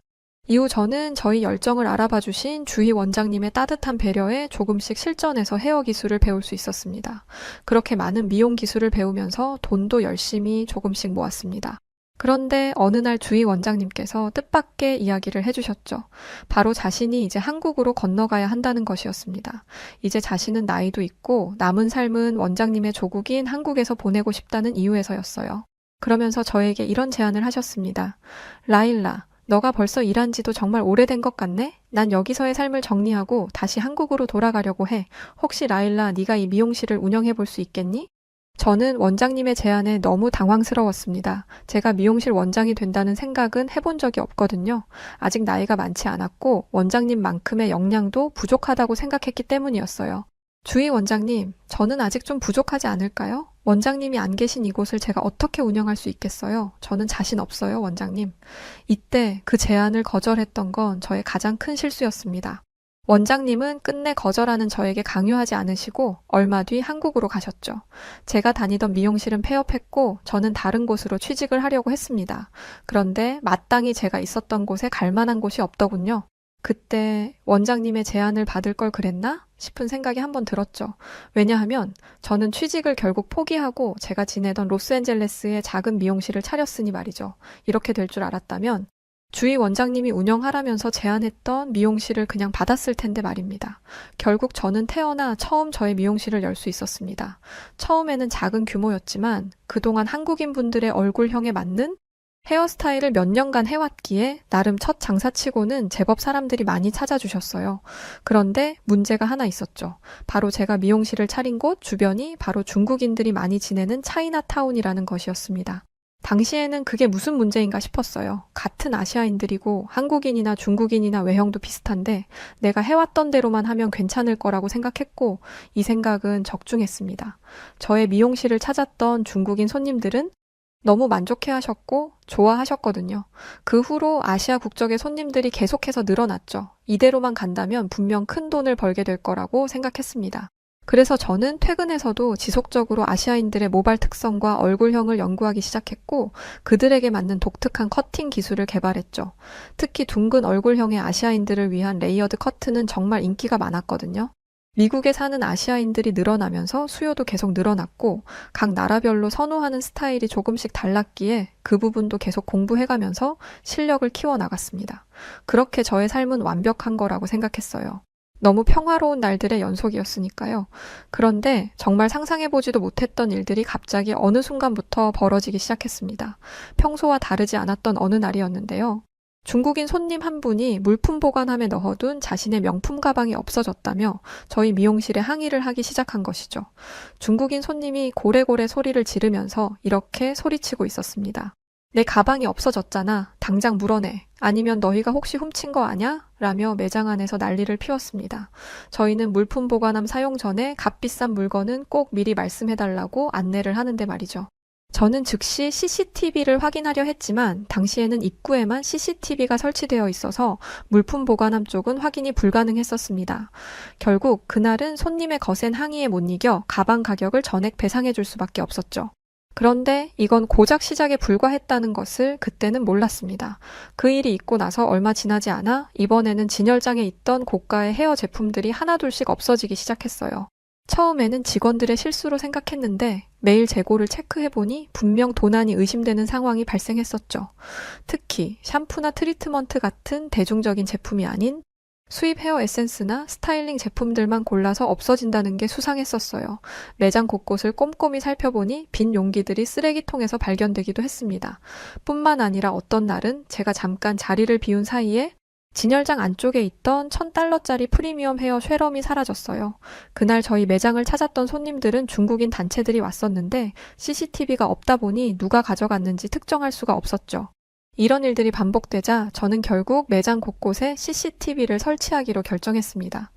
이후 저는 저희 열정을 알아봐 주신 주희 원장님의 따뜻한 배려에 조금씩 실전에서 헤어 기술을 배울 수 있었습니다. 그렇게 많은 미용 기술을 배우면서 돈도 열심히 조금씩 모았습니다. 그런데 어느 날 주희 원장님께서 뜻밖의 이야기를 해주셨죠. 바로 자신이 이제 한국으로 건너가야 한다는 것이었습니다. 이제 자신은 나이도 있고 남은 삶은 원장님의 조국인 한국에서 보내고 싶다는 이유에서였어요. 그러면서 저에게 이런 제안을 하셨습니다. 라일라, 너가 벌써 일한 지도 정말 오래된 것 같네? 난 여기서의 삶을 정리하고 다시 한국으로 돌아가려고 해. 혹시 라일라, 네가 이 미용실을 운영해 볼 수 있겠니? 저는 원장님의 제안에 너무 당황스러웠습니다. 제가 미용실 원장이 된다는 생각은 해본 적이 없거든요. 아직 나이가 많지 않았고 원장님만큼의 역량도 부족하다고 생각했기 때문이었어요. 주희 원장님, 저는 아직 좀 부족하지 않을까요? 원장님이 안 계신 이곳을 제가 어떻게 운영할 수 있겠어요? 저는 자신 없어요, 원장님. 이때 그 제안을 거절했던 건 저의 가장 큰 실수였습니다. 원장님은 끝내 거절하는 저에게 강요하지 않으시고 얼마 뒤 한국으로 가셨죠. 제가 다니던 미용실은 폐업했고 저는 다른 곳으로 취직을 하려고 했습니다. 그런데 마땅히 제가 있었던 곳에 갈 만한 곳이 없더군요. 그때 원장님의 제안을 받을 걸 그랬나 싶은 생각이 한번 들었죠. 왜냐하면 저는 취직을 결국 포기하고 제가 지내던 로스앤젤레스에 작은 미용실을 차렸으니 말이죠. 이렇게 될 줄 알았다면 주희 원장님이 운영하라면서 제안했던 미용실을 그냥 받았을 텐데 말입니다. 결국 저는 태어나 처음 저의 미용실을 열 수 있었습니다. 처음에는 작은 규모였지만 그동안 한국인 분들의 얼굴형에 맞는 헤어스타일을 몇 년간 해왔기에 나름 첫 장사치고는 제법 사람들이 많이 찾아주셨어요. 그런데 문제가 하나 있었죠. 바로 제가 미용실을 차린 곳 주변이 바로 중국인들이 많이 지내는 차이나타운이라는 것이었습니다. 당시에는 그게 무슨 문제인가 싶었어요. 같은 아시아인들이고 한국인이나 중국인이나 외형도 비슷한데 내가 해왔던 대로만 하면 괜찮을 거라고 생각했고 이 생각은 적중했습니다. 저의 미용실을 찾았던 중국인 손님들은 너무 만족해하셨고 좋아하셨거든요. 그 후로 아시아 국적의 손님들이 계속해서 늘어났죠. 이대로만 간다면 분명 큰 돈을 벌게 될 거라고 생각했습니다. 그래서 저는 퇴근해서도 지속적으로 아시아인들의 모발 특성과 얼굴형을 연구하기 시작했고 그들에게 맞는 독특한 커팅 기술을 개발했죠. 특히 둥근 얼굴형의 아시아인들을 위한 레이어드 커트는 정말 인기가 많았거든요. 미국에 사는 아시아인들이 늘어나면서 수요도 계속 늘어났고 각 나라별로 선호하는 스타일이 조금씩 달랐기에 그 부분도 계속 공부해가면서 실력을 키워나갔습니다. 그렇게 저의 삶은 완벽한 거라고 생각했어요. 너무 평화로운 날들의 연속이었으니까요. 그런데 정말 상상해보지도 못했던 일들이 갑자기 어느 순간부터 벌어지기 시작했습니다. 평소와 다르지 않았던 어느 날이었는데요. 중국인 손님 한 분이 물품 보관함에 넣어둔 자신의 명품 가방이 없어졌다며 저희 미용실에 항의를 하기 시작한 것이죠. 중국인 손님이 고래고래 소리를 지르면서 이렇게 소리치고 있었습니다. 내 가방이 없어졌잖아. 당장 물어내. 아니면 너희가 혹시 훔친 거 아냐? 라며 매장 안에서 난리를 피웠습니다. 저희는 물품 보관함 사용 전에 값비싼 물건은 꼭 미리 말씀해달라고 안내를 하는데 말이죠. 저는 즉시 CCTV를 확인하려 했지만 당시에는 입구에만 CCTV가 설치되어 있어서 물품 보관함 쪽은 확인이 불가능했었습니다. 결국 그날은 손님의 거센 항의에 못 이겨 가방 가격을 전액 배상해 줄 수밖에 없었죠. 그런데 이건 고작 시작에 불과했다는 것을 그때는 몰랐습니다. 그 일이 있고 나서 얼마 지나지 않아 이번에는 진열장에 있던 고가의 헤어 제품들이 하나둘씩 없어지기 시작했어요. 처음에는 직원들의 실수로 생각했는데 매일 재고를 체크해보니 분명 도난이 의심되는 상황이 발생했었죠. 특히 샴푸나 트리트먼트 같은 대중적인 제품이 아닌 수입 헤어 에센스나 스타일링 제품들만 골라서 없어진다는 게 수상했었어요. 매장 곳곳을 꼼꼼히 살펴보니 빈 용기들이 쓰레기통에서 발견되기도 했습니다. 뿐만 아니라 어떤 날은 제가 잠깐 자리를 비운 사이에 진열장 안쪽에 있던 $1,000짜리 프리미엄 헤어 쉐럼이 사라졌어요. 그날 저희 매장을 찾았던 손님들은 중국인 단체들이 왔었는데 CCTV가 없다 보니 누가 가져갔는지 특정할 수가 없었죠. 이런 일들이 반복되자 저는 결국 매장 곳곳에 CCTV를 설치하기로 결정했습니다.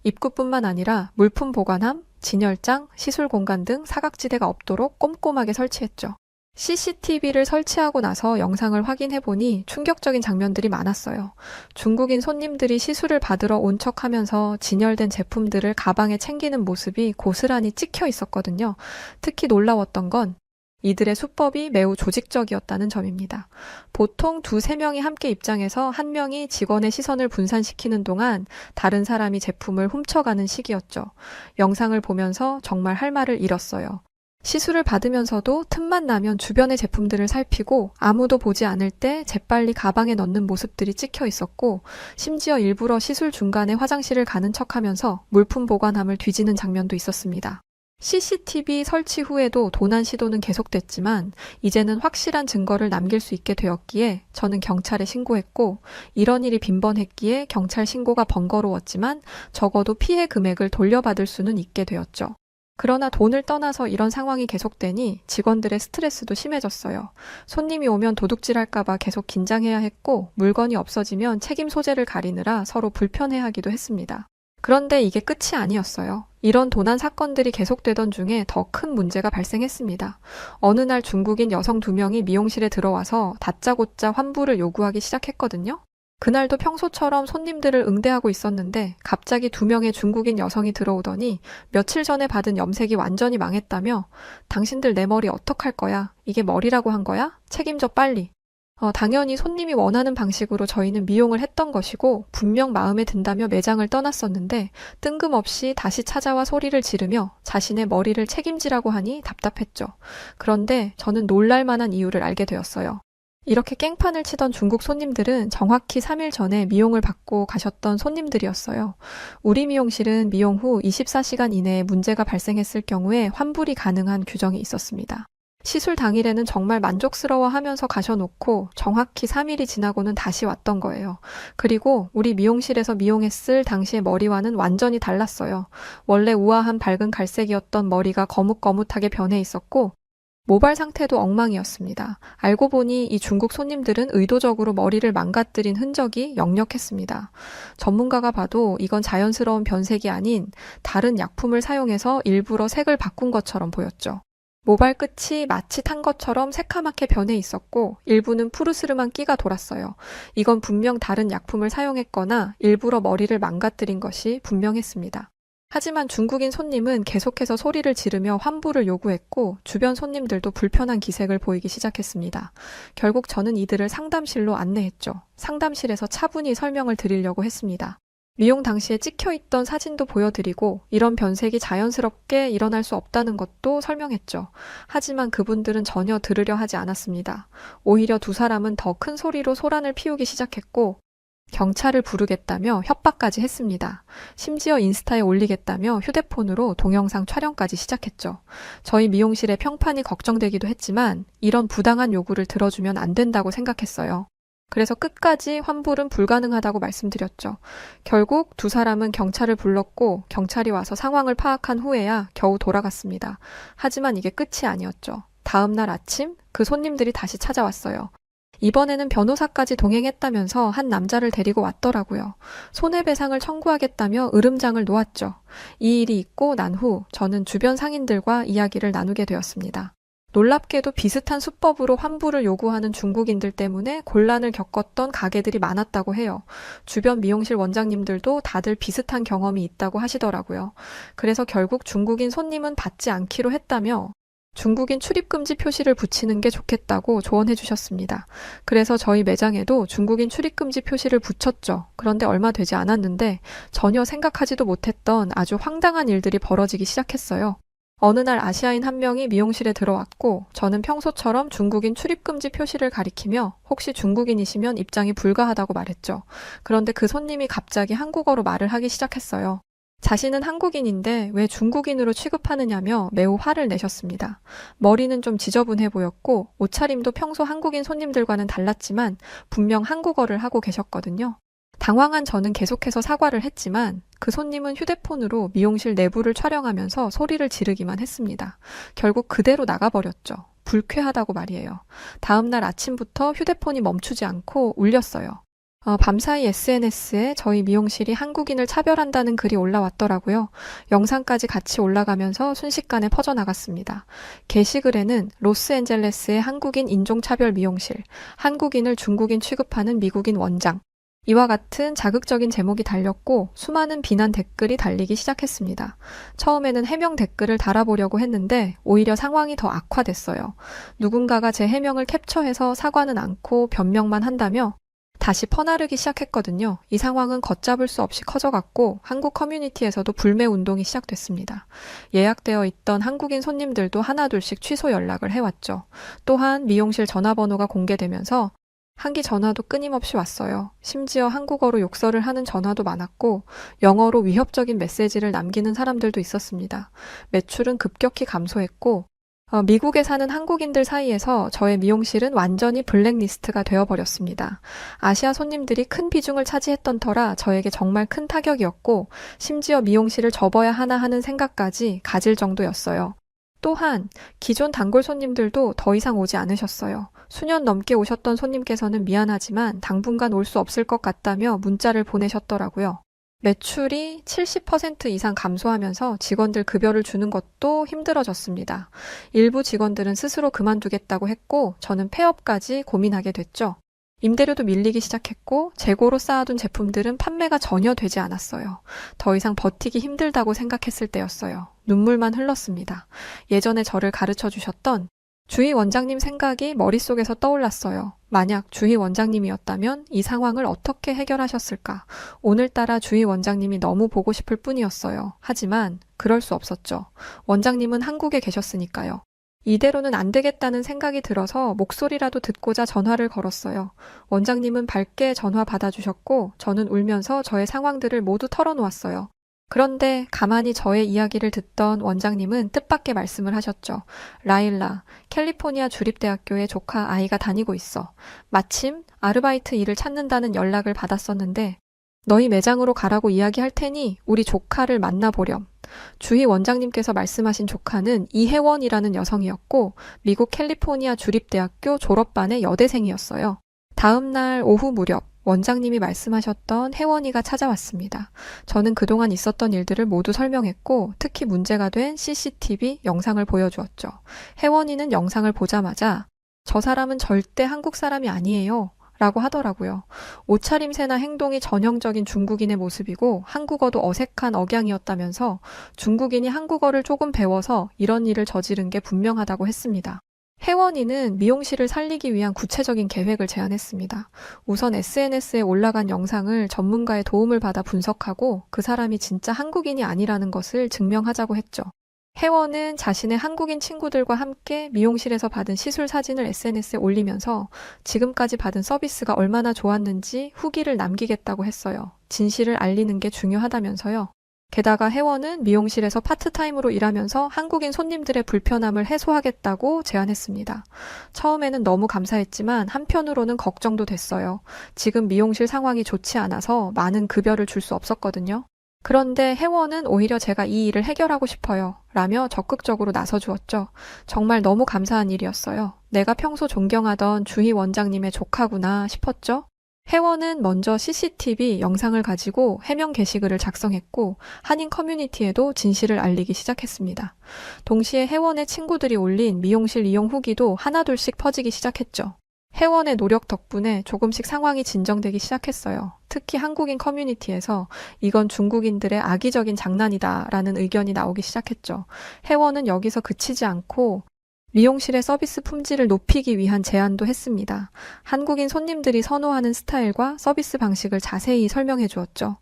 입구뿐만 아니라 물품 보관함, 진열장, 시술 공간 등 사각지대가 없도록 꼼꼼하게 설치했죠. CCTV를 설치하고 나서 영상을 확인해보니 충격적인 장면들이 많았어요. 중국인 손님들이 시술을 받으러 온 척하면서 진열된 제품들을 가방에 챙기는 모습이 고스란히 찍혀 있었거든요. 특히 놀라웠던 건 이들의 수법이 매우 조직적이었다는 점입니다. 보통 2-3명이 함께 입장해서 한 명이 직원의 시선을 분산시키는 동안 다른 사람이 제품을 훔쳐가는 시기였죠. 영상을 보면서 정말 할 말을 잃었어요. 시술을 받으면서도 틈만 나면 주변의 제품들을 살피고 아무도 보지 않을 때 재빨리 가방에 넣는 모습들이 찍혀 있었고 심지어 일부러 시술 중간에 화장실을 가는 척하면서 물품 보관함을 뒤지는 장면도 있었습니다. CCTV 설치 후에도 도난 시도는 계속됐지만 이제는 확실한 증거를 남길 수 있게 되었기에 저는 경찰에 신고했고, 이런 일이 빈번했기에 경찰 신고가 번거로웠지만 적어도 피해 금액을 돌려받을 수는 있게 되었죠. 그러나 돈을 떠나서 이런 상황이 계속되니 직원들의 스트레스도 심해졌어요. 손님이 오면 도둑질할까봐 계속 긴장해야 했고, 물건이 없어지면 책임 소재를 가리느라 서로 불편해하기도 했습니다. 그런데 이게 끝이 아니었어요. 이런 도난 사건들이 계속되던 중에 더 큰 문제가 발생했습니다. 어느 날 중국인 여성 2명이 미용실에 들어와서 다짜고짜 환불을 요구하기 시작했거든요. 그날도 평소처럼 손님들을 응대하고 있었는데 갑자기 2명의 중국인 여성이 들어오더니 며칠 전에 받은 염색이 완전히 망했다며, 당신들 내 머리 어떡할 거야? 이게 머리라고 한 거야? 책임져 빨리. 당연히 손님이 원하는 방식으로 저희는 미용을 했던 것이고 분명 마음에 든다며 매장을 떠났었는데, 뜬금없이 다시 찾아와 소리를 지르며 자신의 머리를 책임지라고 하니 답답했죠. 그런데 저는 놀랄 만한 이유를 알게 되었어요. 이렇게 깽판을 치던 중국 손님들은 정확히 3일 전에 미용을 받고 가셨던 손님들이었어요. 우리 미용실은 미용 후 24시간 이내에 문제가 발생했을 경우에 환불이 가능한 규정이 있었습니다. 시술 당일에는 정말 만족스러워하면서 가셔놓고 정확히 3일이 지나고는 다시 왔던 거예요. 그리고 우리 미용실에서 미용했을 당시의 머리와는 완전히 달랐어요. 원래 우아한 밝은 갈색이었던 머리가 거뭇거뭇하게 변해 있었고 모발 상태도 엉망이었습니다. 알고 보니 이 중국 손님들은 의도적으로 머리를 망가뜨린 흔적이 역력했습니다. 전문가가 봐도 이건 자연스러운 변색이 아닌 다른 약품을 사용해서 일부러 색을 바꾼 것처럼 보였죠. 모발 끝이 마치 탄 것처럼 새카맣게 변해 있었고 일부는 푸르스름한 끼가 돌았어요. 이건 분명 다른 약품을 사용했거나 일부러 머리를 망가뜨린 것이 분명했습니다. 하지만 중국인 손님은 계속해서 소리를 지르며 환불을 요구했고 주변 손님들도 불편한 기색을 보이기 시작했습니다. 결국 저는 이들을 상담실로 안내했죠. 상담실에서 차분히 설명을 드리려고 했습니다. 미용 당시에 찍혀있던 사진도 보여드리고 이런 변색이 자연스럽게 일어날 수 없다는 것도 설명했죠. 하지만 그분들은 전혀 들으려 하지 않았습니다. 오히려 2사람은 더 큰 소리로 소란을 피우기 시작했고 경찰을 부르겠다며 협박까지 했습니다. 심지어 인스타에 올리겠다며 휴대폰으로 동영상 촬영까지 시작했죠. 저희 미용실의 평판이 걱정되기도 했지만 이런 부당한 요구를 들어주면 안 된다고 생각했어요. 그래서 끝까지 환불은 불가능하다고 말씀드렸죠. 결국 2사람은 경찰을 불렀고 경찰이 와서 상황을 파악한 후에야 겨우 돌아갔습니다. 하지만 이게 끝이 아니었죠. 다음 날 아침 그 손님들이 다시 찾아왔어요. 이번에는 변호사까지 동행했다면서 한 남자를 데리고 왔더라고요. 손해배상을 청구하겠다며 으름장을 놓았죠. 이 일이 있고 난 후 저는 주변 상인들과 이야기를 나누게 되었습니다. 놀랍게도 비슷한 수법으로 환불을 요구하는 중국인들 때문에 곤란을 겪었던 가게들이 많았다고 해요. 주변 미용실 원장님들도 다들 비슷한 경험이 있다고 하시더라고요. 그래서 결국 중국인 손님은 받지 않기로 했다며 중국인 출입금지 표시를 붙이는 게 좋겠다고 조언해 주셨습니다. 그래서 저희 매장에도 중국인 출입금지 표시를 붙였죠. 그런데 얼마 되지 않았는데 전혀 생각하지도 못했던 아주 황당한 일들이 벌어지기 시작했어요. 어느 날 아시아인 한 명이 미용실에 들어왔고 저는 평소처럼 중국인 출입금지 표시를 가리키며 혹시 중국인이시면 입장이 불가하다고 말했죠. 그런데 그 손님이 갑자기 한국어로 말을 하기 시작했어요. 자신은 한국인인데 왜 중국인으로 취급하느냐며 매우 화를 내셨습니다. 머리는 좀 지저분해 보였고 옷차림도 평소 한국인 손님들과는 달랐지만 분명 한국어를 하고 계셨거든요. 당황한 저는 계속해서 사과를 했지만 그 손님은 휴대폰으로 미용실 내부를 촬영하면서 소리를 지르기만 했습니다. 결국 그대로 나가버렸죠. 불쾌하다고 말이에요. 다음 날 아침부터 휴대폰이 멈추지 않고 울렸어요. 밤사이 SNS에 저희 미용실이 한국인을 차별한다는 글이 올라왔더라고요. 영상까지 같이 올라가면서 순식간에 퍼져나갔습니다. 게시글에는 로스앤젤레스의 한국인 인종차별 미용실, 한국인을 중국인 취급하는 미국인 원장, 이와 같은 자극적인 제목이 달렸고 수많은 비난 댓글이 달리기 시작했습니다. 처음에는 해명 댓글을 달아보려고 했는데 오히려 상황이 더 악화됐어요. 누군가가 제 해명을 캡처해서 사과는 않고 변명만 한다며 다시 퍼나르기 시작했거든요. 이 상황은 걷잡을 수 없이 커져갔고 한국 커뮤니티에서도 불매 운동이 시작됐습니다. 예약되어 있던 한국인 손님들도 하나둘씩 취소 연락을 해왔죠. 또한 미용실 전화번호가 공개되면서 한기 전화도 끊임없이 왔어요. 심지어 한국어로 욕설을 하는 전화도 많았고 영어로 위협적인 메시지를 남기는 사람들도 있었습니다. 매출은 급격히 감소했고 미국에 사는 한국인들 사이에서 저의 미용실은 완전히 블랙리스트가 되어버렸습니다. 아시아 손님들이 큰 비중을 차지했던 터라 저에게 정말 큰 타격이었고 심지어 미용실을 접어야 하나 하는 생각까지 가질 정도였어요. 또한 기존 단골 손님들도 더 이상 오지 않으셨어요. 수년 넘게 오셨던 손님께서는 미안하지만 당분간 올 수 없을 것 같다며 문자를 보내셨더라고요. 매출이 70% 이상 감소하면서 직원들 급여를 주는 것도 힘들어졌습니다. 일부 직원들은 스스로 그만두겠다고 했고 저는 폐업까지 고민하게 됐죠. 임대료도 밀리기 시작했고 재고로 쌓아둔 제품들은 판매가 전혀 되지 않았어요. 더 이상 버티기 힘들다고 생각했을 때였어요. 눈물만 흘렀습니다. 예전에 저를 가르쳐 주셨던 주희 원장님 생각이 머릿속에서 떠올랐어요. 만약 주희 원장님이었다면 이 상황을 어떻게 해결하셨을까? 오늘따라 주희 원장님이 너무 보고 싶을 뿐이었어요. 하지만 그럴 수 없었죠. 원장님은 한국에 계셨으니까요. 이대로는 안 되겠다는 생각이 들어서 목소리라도 듣고자 전화를 걸었어요. 원장님은 밝게 전화 받아주셨고 저는 울면서 저의 상황들을 모두 털어놓았어요. 그런데 가만히 저의 이야기를 듣던 원장님은 뜻밖의 말씀을 하셨죠. 라일라, 캘리포니아 주립대학교에 조카 아이가 다니고 있어. 마침 아르바이트 일을 찾는다는 연락을 받았었는데 너희 매장으로 가라고 이야기할 테니 우리 조카를 만나보렴. 주희 원장님께서 말씀하신 조카는 이혜원이라는 여성이었고 미국 캘리포니아 주립대학교 졸업반의 여대생이었어요. 다음 날 오후 무렵 원장님이 말씀하셨던 혜원이가 찾아왔습니다. 저는 그동안 있었던 일들을 모두 설명했고 특히 문제가 된 CCTV 영상을 보여주었죠. 혜원이는 영상을 보자마자 저 사람은 절대 한국 사람이 아니에요. 라고 하더라고요. 옷차림새나 행동이 전형적인 중국인의 모습이고 한국어도 어색한 억양이었다면서 중국인이 한국어를 조금 배워서 이런 일을 저지른 게 분명하다고 했습니다. 혜원이는 미용실을 살리기 위한 구체적인 계획을 제안했습니다. 우선 SNS에 올라간 영상을 전문가의 도움을 받아 분석하고 그 사람이 진짜 한국인이 아니라는 것을 증명하자고 했죠. 혜원은 자신의 한국인 친구들과 함께 미용실에서 받은 시술 사진을 SNS에 올리면서 지금까지 받은 서비스가 얼마나 좋았는지 후기를 남기겠다고 했어요. 진실을 알리는 게 중요하다면서요. 게다가 혜원은 미용실에서 파트타임으로 일하면서 한국인 손님들의 불편함을 해소하겠다고 제안했습니다. 처음에는 너무 감사했지만 한편으로는 걱정도 됐어요. 지금 미용실 상황이 좋지 않아서 많은 급여를 줄 수 없었거든요. 그런데 혜원은 오히려 제가 이 일을 해결하고 싶어요. 라며 적극적으로 나서주었죠. 정말 너무 감사한 일이었어요. 내가 평소 존경하던 주희 원장님의 조카구나 싶었죠. 혜원은 먼저 CCTV 영상을 가지고 해명 게시글을 작성했고 한인 커뮤니티에도 진실을 알리기 시작했습니다. 동시에 혜원의 친구들이 올린 미용실 이용 후기도 하나둘씩 퍼지기 시작했죠. 혜원의 노력 덕분에 조금씩 상황이 진정되기 시작했어요. 특히 한국인 커뮤니티에서 이건 중국인들의 악의적인 장난이다라는 의견이 나오기 시작했죠. 혜원은 여기서 그치지 않고 미용실의 서비스 품질을 높이기 위한 제안도 했습니다. 한국인 손님들이 선호하는 스타일과 서비스 방식을 자세히 설명해 주었죠.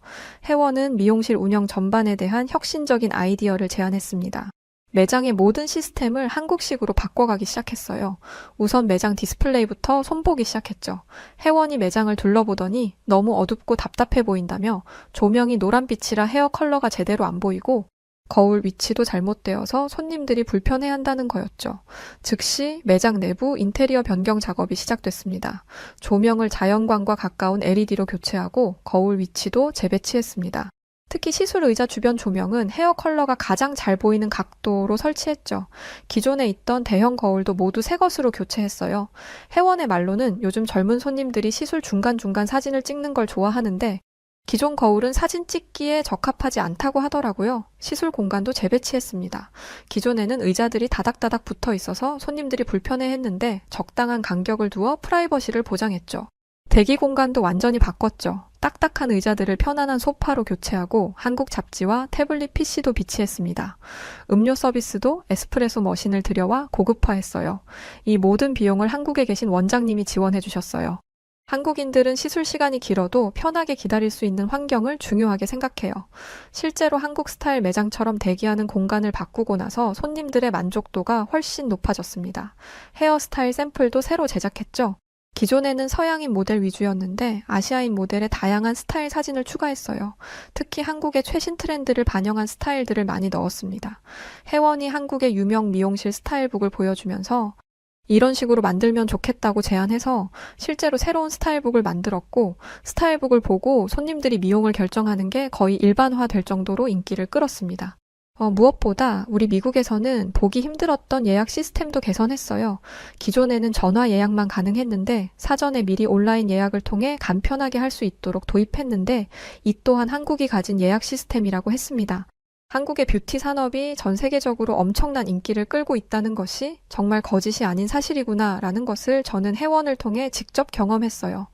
혜원은 미용실 운영 전반에 대한 혁신적인 아이디어를 제안했습니다. 매장의 모든 시스템을 한국식으로 바꿔가기 시작했어요. 우선 매장 디스플레이부터 손보기 시작했죠. 혜원이 매장을 둘러보더니 너무 어둡고 답답해 보인다며 조명이 노란빛이라 헤어 컬러가 제대로 안 보이고 거울 위치도 잘못되어서 손님들이 불편해한다는 거였죠. 즉시 매장 내부 인테리어 변경 작업이 시작됐습니다. 조명을 자연광과 가까운 LED로 교체하고 거울 위치도 재배치했습니다. 특히 시술 의자 주변 조명은 헤어 컬러가 가장 잘 보이는 각도로 설치했죠. 기존에 있던 대형 거울도 모두 새 것으로 교체했어요. 혜원의 말로는 요즘 젊은 손님들이 시술 중간중간 사진을 찍는 걸 좋아하는데 기존 거울은 사진 찍기에 적합하지 않다고 하더라고요. 시술 공간도 재배치했습니다. 기존에는 의자들이 다닥다닥 붙어 있어서 손님들이 불편해했는데 적당한 간격을 두어 프라이버시를 보장했죠. 대기 공간도 완전히 바꿨죠. 딱딱한 의자들을 편안한 소파로 교체하고 한국 잡지와 태블릿 PC도 비치했습니다. 음료 서비스도 에스프레소 머신을 들여와 고급화했어요. 이 모든 비용을 한국에 계신 원장님이 지원해 주셨어요. 한국인들은 시술 시간이 길어도 편하게 기다릴 수 있는 환경을 중요하게 생각해요. 실제로 한국 스타일 매장처럼 대기하는 공간을 바꾸고 나서 손님들의 만족도가 훨씬 높아졌습니다. 헤어스타일 샘플도 새로 제작했죠. 기존에는 서양인 모델 위주였는데 아시아인 모델의 다양한 스타일 사진을 추가했어요. 특히 한국의 최신 트렌드를 반영한 스타일들을 많이 넣었습니다. 혜원이 한국의 유명 미용실 스타일북을 보여주면서 이런 식으로 만들면 좋겠다고 제안해서 실제로 새로운 스타일북을 만들었고, 스타일북을 보고 손님들이 미용을 결정하는 게 거의 일반화될 정도로 인기를 끌었습니다. 무엇보다 우리 미국에서는 보기 힘들었던 예약 시스템도 개선했어요. 기존에는 전화 예약만 가능했는데 사전에 미리 온라인 예약을 통해 간편하게 할 수 있도록 도입했는데, 이 또한 한국이 가진 예약 시스템이라고 했습니다. 한국의 뷰티 산업이 전 세계적으로 엄청난 인기를 끌고 있다는 것이 정말 거짓이 아닌 사실이구나라는 것을 저는 혜원을 통해 직접 경험했어요.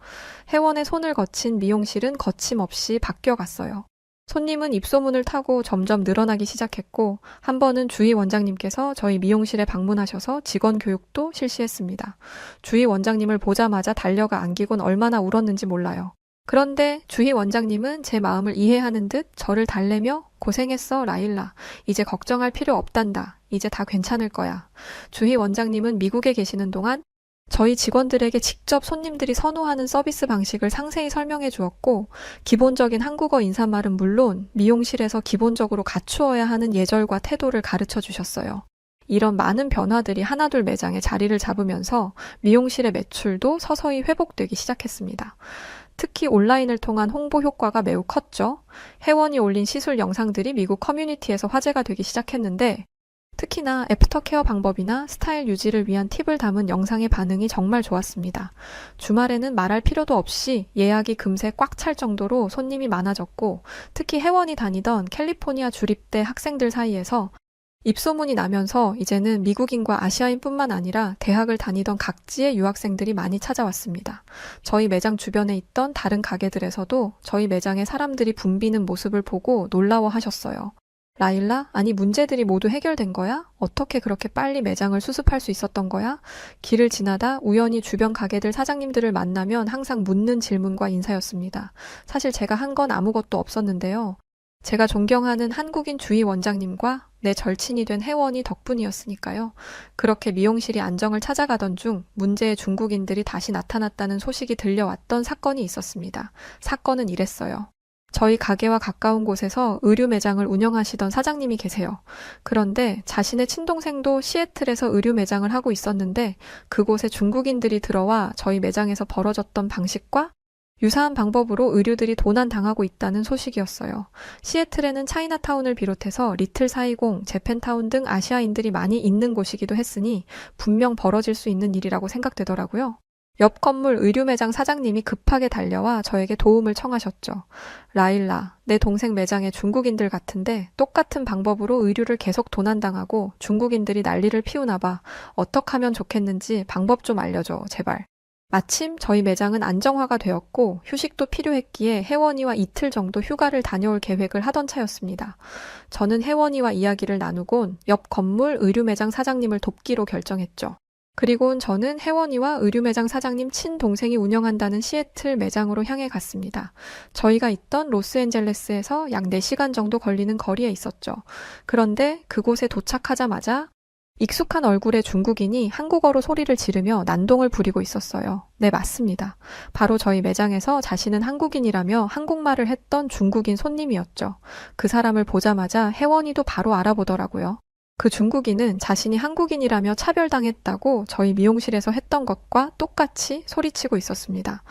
혜원의 손을 거친 미용실은 거침없이 바뀌어갔어요. 손님은 입소문을 타고 점점 늘어나기 시작했고, 한 번은 주희 원장님께서 저희 미용실에 방문하셔서 직원 교육도 실시했습니다. 주희 원장님을 보자마자 달려가 안기곤 얼마나 울었는지 몰라요. 그런데 주희 원장님은 제 마음을 이해하는 듯 저를 달래며 고생했어, 라일라. 이제 걱정할 필요 없단다. 이제 다 괜찮을 거야. 주희 원장님은 미국에 계시는 동안 저희 직원들에게 직접 손님들이 선호하는 서비스 방식을 상세히 설명해 주었고, 기본적인 한국어 인사말은 물론 미용실에서 기본적으로 갖추어야 하는 예절과 태도를 가르쳐 주셨어요. 이런 많은 변화들이 하나둘 매장에 자리를 잡으면서 미용실의 매출도 서서히 회복되기 시작했습니다. 특히 온라인을 통한 홍보 효과가 매우 컸죠. 혜원이 올린 시술 영상들이 미국 커뮤니티에서 화제가 되기 시작했는데, 특히나 애프터 케어 방법이나 스타일 유지를 위한 팁을 담은 영상의 반응이 정말 좋았습니다. 주말에는 말할 필요도 없이 예약이 금세 꽉 찰 정도로 손님이 많아졌고, 특히 혜원이 다니던 캘리포니아 주립대 학생들 사이에서 입소문이 나면서 이제는 미국인과 아시아인뿐만 아니라 대학을 다니던 각지의 유학생들이 많이 찾아왔습니다. 저희 매장 주변에 있던 다른 가게들에서도 저희 매장에 사람들이 붐비는 모습을 보고 놀라워하셨어요. 라일라? 아니, 문제들이 모두 해결된 거야? 어떻게 그렇게 빨리 매장을 수습할 수 있었던 거야? 길을 지나다 우연히 주변 가게들 사장님들을 만나면 항상 묻는 질문과 인사였습니다. 사실 제가 한 건 아무것도 없었는데요. 제가 존경하는 한국인 주희 원장님과 내 절친이 된 혜원이 덕분이었으니까요. 그렇게 미용실이 안정을 찾아가던 중 문제의 중국인들이 다시 나타났다는 소식이 들려왔던 사건이 있었습니다. 사건은 이랬어요. 저희 가게와 가까운 곳에서 의류 매장을 운영하시던 사장님이 계세요. 그런데 자신의 친동생도 시애틀에서 의류 매장을 하고 있었는데, 그곳에 중국인들이 들어와 저희 매장에서 벌어졌던 방식과 유사한 방법으로 의류들이 도난당하고 있다는 소식이었어요. 시애틀에는 차이나타운을 비롯해서 리틀 사이공, 재팬타운 등 아시아인들이 많이 있는 곳이기도 했으니 분명 벌어질 수 있는 일이라고 생각되더라고요. 옆 건물 의류 매장 사장님이 급하게 달려와 저에게 도움을 청하셨죠. 라일라, 내 동생 매장에 중국인들 같은데 똑같은 방법으로 의류를 계속 도난당하고 중국인들이 난리를 피우나 봐. 어떻게 하면 좋겠는지 방법 좀 알려줘, 제발. 마침 저희 매장은 안정화가 되었고 휴식도 필요했기에 혜원이와 이틀 정도 휴가를 다녀올 계획을 하던 차였습니다. 저는 혜원이와 이야기를 나누곤 옆 건물 의류 매장 사장님을 돕기로 결정했죠. 그리고는 저는 혜원이와 의류 매장 사장님 친동생이 운영한다는 시애틀 매장으로 향해 갔습니다. 저희가 있던 로스앤젤레스에서 약 4시간 정도 걸리는 거리에 있었죠. 그런데 그곳에 도착하자마자 익숙한 얼굴의 중국인이 한국어로 소리를 지르며 난동을 부리고 있었어요. 네, 맞습니다. 바로 저희 매장에서 자신은 한국인이라며 한국말을 했던 중국인 손님이었죠. 그 사람을 보자마자 혜원이도 바로 알아보더라고요. 그 중국인은 자신이 한국인이라며 차별당했다고 저희 미용실에서 했던 것과 똑같이 소리치고 있었습니다.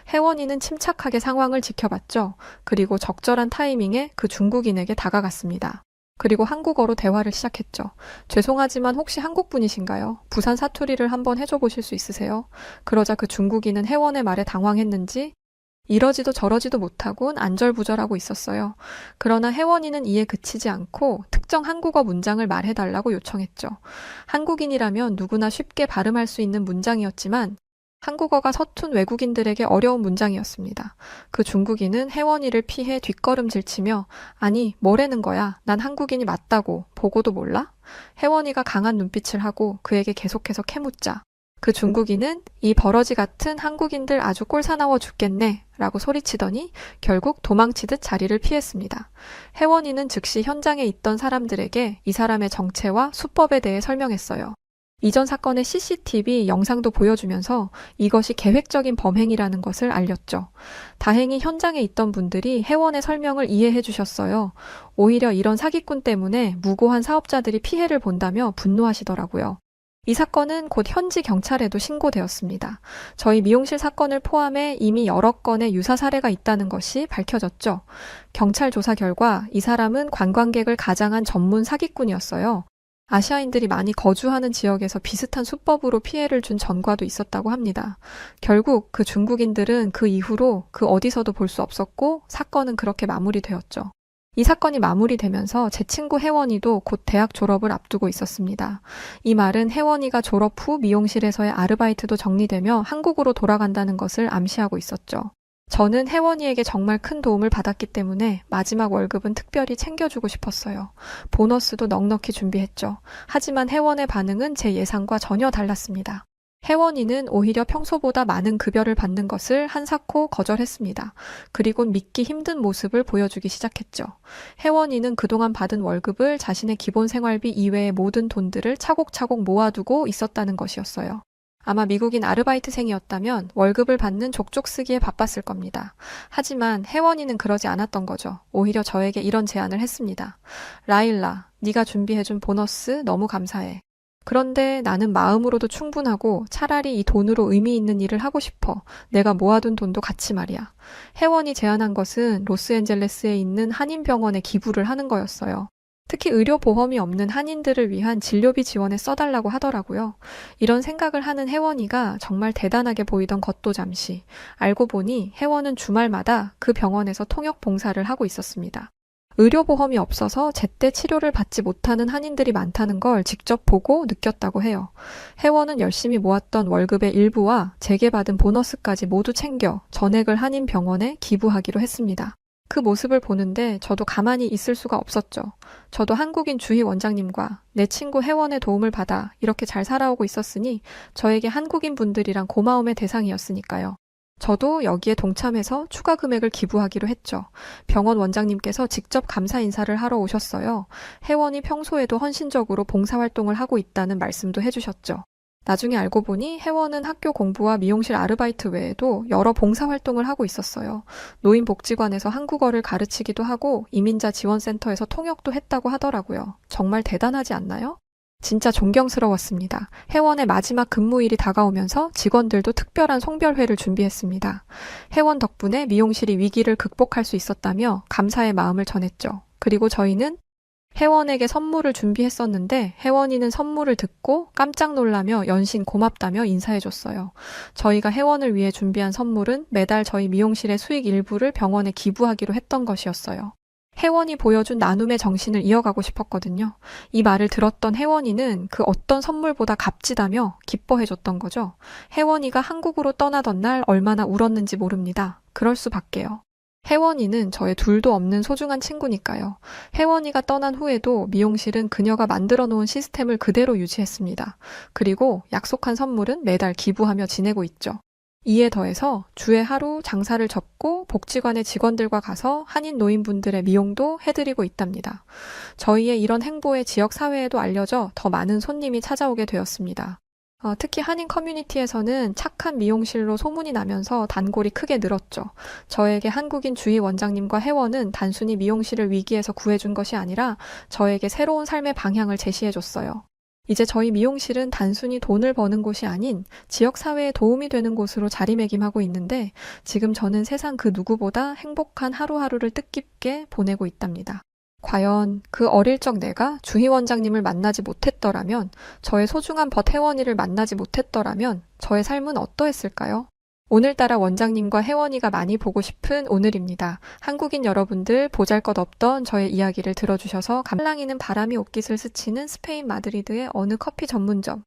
혜원이는 침착하게 상황을 지켜봤죠. 그리고 적절한 타이밍에 그 중국인에게 다가갔습니다. 그리고 한국어로 대화를 시작했죠. 죄송하지만 혹시 한국분이신가요? 부산 사투리를 한번 해줘 보실 수 있으세요? 그러자 그 중국인은 혜원의 말에 당황했는지 이러지도 저러지도 못하곤 안절부절하고 있었어요. 그러나 혜원이는 이에 그치지 않고 특정 한국어 문장을 말해달라고 요청했죠. 한국인이라면 누구나 쉽게 발음할 수 있는 문장이었지만 한국어가 서툰 외국인들에게 어려운 문장이었습니다. 그 중국인은 혜원이를 피해 뒷걸음질치며 아니 뭐라는 거야? 난 한국인이 맞다고. 보고도 몰라? 혜원이가 강한 눈빛을 하고 그에게 계속해서 캐묻자 그 중국인은 이 버러지 같은 한국인들 아주 꼴사나워 죽겠네 라고 소리치더니 결국 도망치듯 자리를 피했습니다. 혜원이는 즉시 현장에 있던 사람들에게 이 사람의 정체와 수법에 대해 설명했어요. 이전 사건의 CCTV 영상도 보여주면서 이것이 계획적인 범행이라는 것을 알렸죠. 다행히 현장에 있던 분들이 회원의 설명을 이해해 주셨어요. 오히려 이런 사기꾼 때문에 무고한 사업자들이 피해를 본다며 분노하시더라고요. 이 사건은 곧 현지 경찰에도 신고되었습니다. 저희 미용실 사건을 포함해 이미 여러 건의 유사 사례가 있다는 것이 밝혀졌죠. 경찰 조사 결과 이 사람은 관광객을 가장한 전문 사기꾼이었어요. 아시아인들이 많이 거주하는 지역에서 비슷한 수법으로 피해를 준 전과도 있었다고 합니다. 결국 그 중국인들은 그 이후로 그 어디서도 볼 수 없었고 사건은 그렇게 마무리되었죠. 이 사건이 마무리되면서 제 친구 혜원이도 곧 대학 졸업을 앞두고 있었습니다. 이 말은 혜원이가 졸업 후 미용실에서의 아르바이트도 정리되며 한국으로 돌아간다는 것을 암시하고 있었죠. 저는 혜원이에게 정말 큰 도움을 받았기 때문에 마지막 월급은 특별히 챙겨주고 싶었어요. 보너스도 넉넉히 준비했죠. 하지만 혜원의 반응은 제 예상과 전혀 달랐습니다. 혜원이는 오히려 평소보다 많은 급여를 받는 것을 한사코 거절했습니다. 그리고 믿기 힘든 모습을 보여주기 시작했죠. 혜원이는 그동안 받은 월급을 자신의 기본 생활비 이외의 모든 돈들을 차곡차곡 모아두고 있었다는 것이었어요. 아마 미국인 아르바이트생이었다면 월급을 받는 족족 쓰기에 바빴을 겁니다. 하지만 혜원이는 그러지 않았던 거죠. 오히려 저에게 이런 제안을 했습니다. 라일라, 네가 준비해준 보너스 너무 감사해. 그런데 나는 마음으로도 충분하고 차라리 이 돈으로 의미 있는 일을 하고 싶어. 내가 모아둔 돈도 같이 말이야. 혜원이 제안한 것은 로스앤젤레스에 있는 한인병원에 기부를 하는 거였어요. 특히 의료보험이 없는 한인들을 위한 진료비 지원에 써달라고 하더라고요. 이런 생각을 하는 혜원이가 정말 대단하게 보이던 것도 잠시. 알고 보니 혜원은 주말마다 그 병원에서 통역 봉사를 하고 있었습니다. 의료보험이 없어서 제때 치료를 받지 못하는 한인들이 많다는 걸 직접 보고 느꼈다고 해요. 혜원은 열심히 모았던 월급의 일부와 제게 받은 보너스까지 모두 챙겨 전액을 한인병원에 기부하기로 했습니다. 그 모습을 보는데 저도 가만히 있을 수가 없었죠. 저도 한국인 주희 원장님과 내 친구 혜원의 도움을 받아 이렇게 잘 살아오고 있었으니 저에게 한국인 분들이란 고마움의 대상이었으니까요. 저도 여기에 동참해서 추가 금액을 기부하기로 했죠. 병원 원장님께서 직접 감사 인사를 하러 오셨어요. 혜원이 평소에도 헌신적으로 봉사활동을 하고 있다는 말씀도 해주셨죠. 나중에 알고 보니 혜원은 학교 공부와 미용실 아르바이트 외에도 여러 봉사활동을 하고 있었어요. 노인복지관에서 한국어를 가르치기도 하고 이민자 지원센터에서 통역도 했다고 하더라고요. 정말 대단하지 않나요? 진짜 존경스러웠습니다. 혜원의 마지막 근무일이 다가오면서 직원들도 특별한 송별회를 준비했습니다. 혜원 덕분에 미용실이 위기를 극복할 수 있었다며 감사의 마음을 전했죠. 그리고 저희는 혜원에게 선물을 준비했었는데 혜원이는 선물을 듣고 깜짝 놀라며 연신 고맙다며 인사해줬어요. 저희가 혜원을 위해 준비한 선물은 매달 저희 미용실의 수익 일부를 병원에 기부하기로 했던 것이었어요. 혜원이 보여준 나눔의 정신을 이어가고 싶었거든요. 이 말을 들었던 혜원이는 그 어떤 선물보다 값지다며 기뻐해줬던 거죠. 혜원이가 한국으로 떠나던 날 얼마나 울었는지 모릅니다. 그럴 수밖에요. 혜원이는 저의 둘도 없는 소중한 친구니까요. 혜원이가 떠난 후에도 미용실은 그녀가 만들어 놓은 시스템을 그대로 유지했습니다. 그리고 약속한 선물은 매달 기부하며 지내고 있죠. 이에 더해서 주에 하루 장사를 접고 복지관의 직원들과 가서 한인 노인분들의 미용도 해드리고 있답니다. 저희의 이런 행보에 지역 사회에도 알려져 더 많은 손님이 찾아오게 되었습니다. 특히 한인 커뮤니티에서는 착한 미용실로 소문이 나면서 단골이 크게 늘었죠. 저에게 한국인 주희 원장님과 혜원은 단순히 미용실을 위기에서 구해준 것이 아니라 저에게 새로운 삶의 방향을 제시해줬어요. 이제 저희 미용실은 단순히 돈을 버는 곳이 아닌 지역사회에 도움이 되는 곳으로 자리매김하고 있는데 지금 저는 세상 그 누구보다 행복한 하루하루를 뜻깊게 보내고 있답니다. 과연 그 어릴 적 내가 주희 원장님을 만나지 못했더라면, 저의 소중한 혜원이를 만나지 못했더라면 저의 삶은 어떠했을까요? 오늘따라 원장님과 혜원이가 많이 보고 싶은 오늘입니다. 한국인 여러분들 보잘것없던 저의 이야기를 들어주셔서 할랑이는 바람이 옷깃을 스치는 스페인 마드리드의 어느 커피 전문점.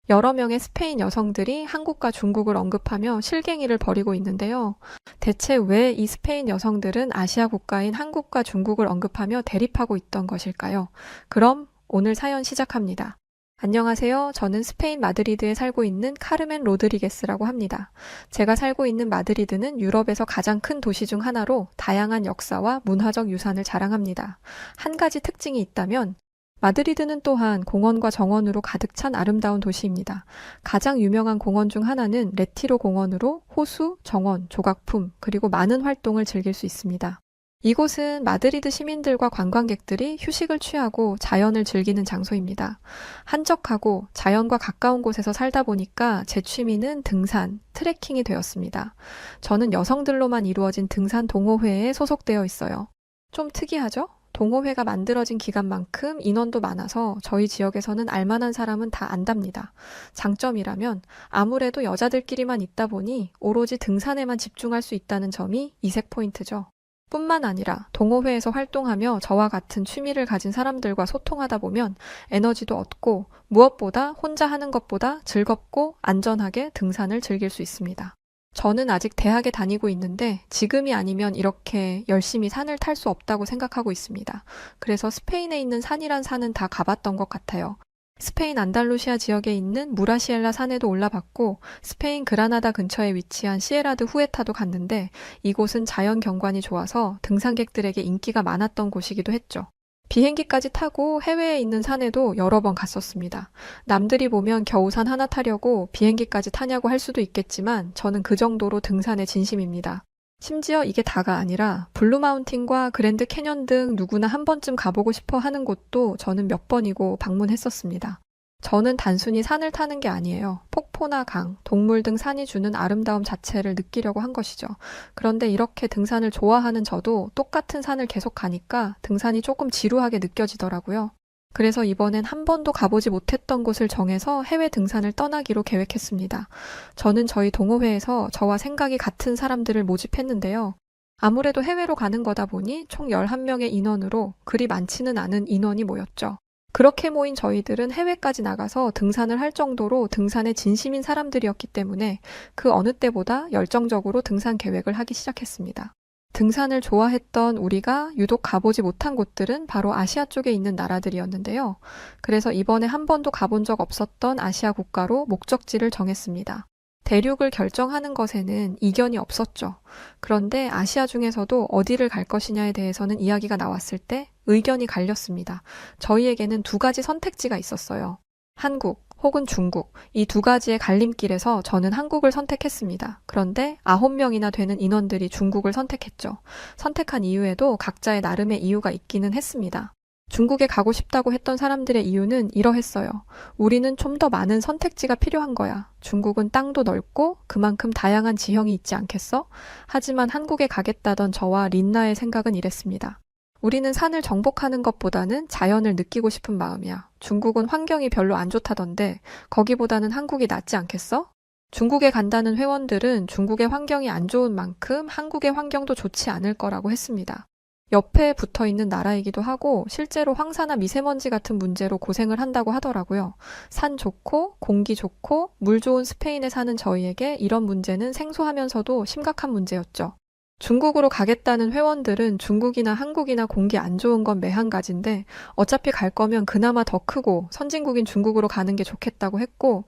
여러 명의 스페인 여성들이 한국과 중국을 언급하며 실갱이를 벌이고 있는데요. 대체 왜 이 스페인 여성들은 아시아 국가인 한국과 중국을 언급하며 대립하고 있던 것일까요? 그럼 오늘 사연 시작합니다. 안녕하세요. 저는 스페인 마드리드에 살고 있는 카르멘 로드리게스라고 합니다. 제가 살고 있는 마드리드는 유럽에서 가장 큰 도시 중 하나로 다양한 역사와 문화적 유산을 자랑합니다. 한 가지 특징이 있다면 마드리드는 또한 공원과 정원으로 가득 찬 아름다운 도시입니다. 가장 유명한 공원 중 하나는 레티로 공원으로 호수, 정원, 조각품, 그리고 많은 활동을 즐길 수 있습니다. 이곳은 마드리드 시민들과 관광객들이 휴식을 취하고 자연을 즐기는 장소입니다. 한적하고 자연과 가까운 곳에서 살다 보니까 제 취미는 등산, 트레킹이 되었습니다. 저는 여성들로만 이루어진 등산 동호회에 소속되어 있어요. 좀 특이하죠? 동호회가 만들어진 기간만큼 인원도 많아서 저희 지역에서는 알만한 사람은 다 안답니다. 장점이라면 아무래도 여자들끼리만 있다 보니 오로지 등산에만 집중할 수 있다는 점이 이색 포인트죠. 뿐만 아니라 동호회에서 활동하며 저와 같은 취미를 가진 사람들과 소통하다 보면 에너지도 얻고 무엇보다 혼자 하는 것보다 즐겁고 안전하게 등산을 즐길 수 있습니다. 저는 아직 대학에 다니고 있는데 지금이 아니면 이렇게 열심히 산을 탈 수 없다고 생각하고 있습니다. 그래서 스페인에 있는 산이란 산은 다 가봤던 것 같아요. 스페인 안달루시아 지역에 있는 무라시엘라 산에도 올라봤고 스페인 그라나다 근처에 위치한 시에라드 후에타도 갔는데 이곳은 자연 경관이 좋아서 등산객들에게 인기가 많았던 곳이기도 했죠. 비행기까지 타고 해외에 있는 산에도 여러 번 갔었습니다. 남들이 보면 겨우 산 하나 타려고 비행기까지 타냐고 할 수도 있겠지만 저는 그 정도로 등산에 진심입니다. 심지어 이게 다가 아니라 블루마운틴과 그랜드 캐년 등 누구나 한 번쯤 가보고 싶어 하는 곳도 저는 몇 번이고 방문했었습니다. 저는 단순히 산을 타는 게 아니에요. 폭포나 강, 동물 등 산이 주는 아름다움 자체를 느끼려고 한 것이죠. 그런데 이렇게 등산을 좋아하는 저도 똑같은 산을 계속 가니까 등산이 조금 지루하게 느껴지더라고요. 그래서 이번엔 한 번도 가보지 못했던 곳을 정해서 해외 등산을 떠나기로 계획했습니다. 저는 저희 동호회에서 저와 생각이 같은 사람들을 모집했는데요. 아무래도 해외로 가는 거다 보니 총 11명의 인원으로 그리 많지는 않은 인원이 모였죠. 그렇게 모인 저희들은 해외까지 나가서 등산을 할 정도로 등산에 진심인 사람들이었기 때문에 그 어느 때보다 열정적으로 등산 계획을 하기 시작했습니다. 등산을 좋아했던 우리가 유독 가보지 못한 곳들은 바로 아시아 쪽에 있는 나라들이었는데요. 그래서 이번에 한 번도 가본 적 없었던 아시아 국가로 목적지를 정했습니다. 대륙을 결정하는 것에는 이견이 없었죠. 그런데 아시아 중에서도 어디를 갈 것이냐에 대해서는 이야기가 나왔을 때 의견이 갈렸습니다. 저희에게는 두 가지 선택지가 있었어요. 한국 혹은 중국, 이 두 가지의 갈림길에서 저는 한국을 선택했습니다. 그런데 9명이나 되는 인원들이 중국을 선택했죠. 선택한 이유에도 각자의 나름의 이유가 있기는 했습니다. 중국에 가고 싶다고 했던 사람들의 이유는 이러했어요. 우리는 좀 더 많은 선택지가 필요한 거야. 중국은 땅도 넓고 그만큼 다양한 지형이 있지 않겠어? 하지만 한국에 가겠다던 저와 린나의 생각은 이랬습니다. 우리는 산을 정복하는 것보다는 자연을 느끼고 싶은 마음이야. 중국은 환경이 별로 안 좋다던데 거기보다는 한국이 낫지 않겠어? 중국에 간다는 회원들은 중국의 환경이 안 좋은 만큼 한국의 환경도 좋지 않을 거라고 했습니다. 옆에 붙어 있는 나라이기도 하고 실제로 황사나 미세먼지 같은 문제로 고생을 한다고 하더라고요. 산 좋고 공기 좋고 물 좋은 스페인에 사는 저희에게 이런 문제는 생소하면서도 심각한 문제였죠. 중국으로 가겠다는 회원들은 중국이나 한국이나 공기 안 좋은 건 매한가지인데 어차피 갈 거면 그나마 더 크고 선진국인 중국으로 가는 게 좋겠다고 했고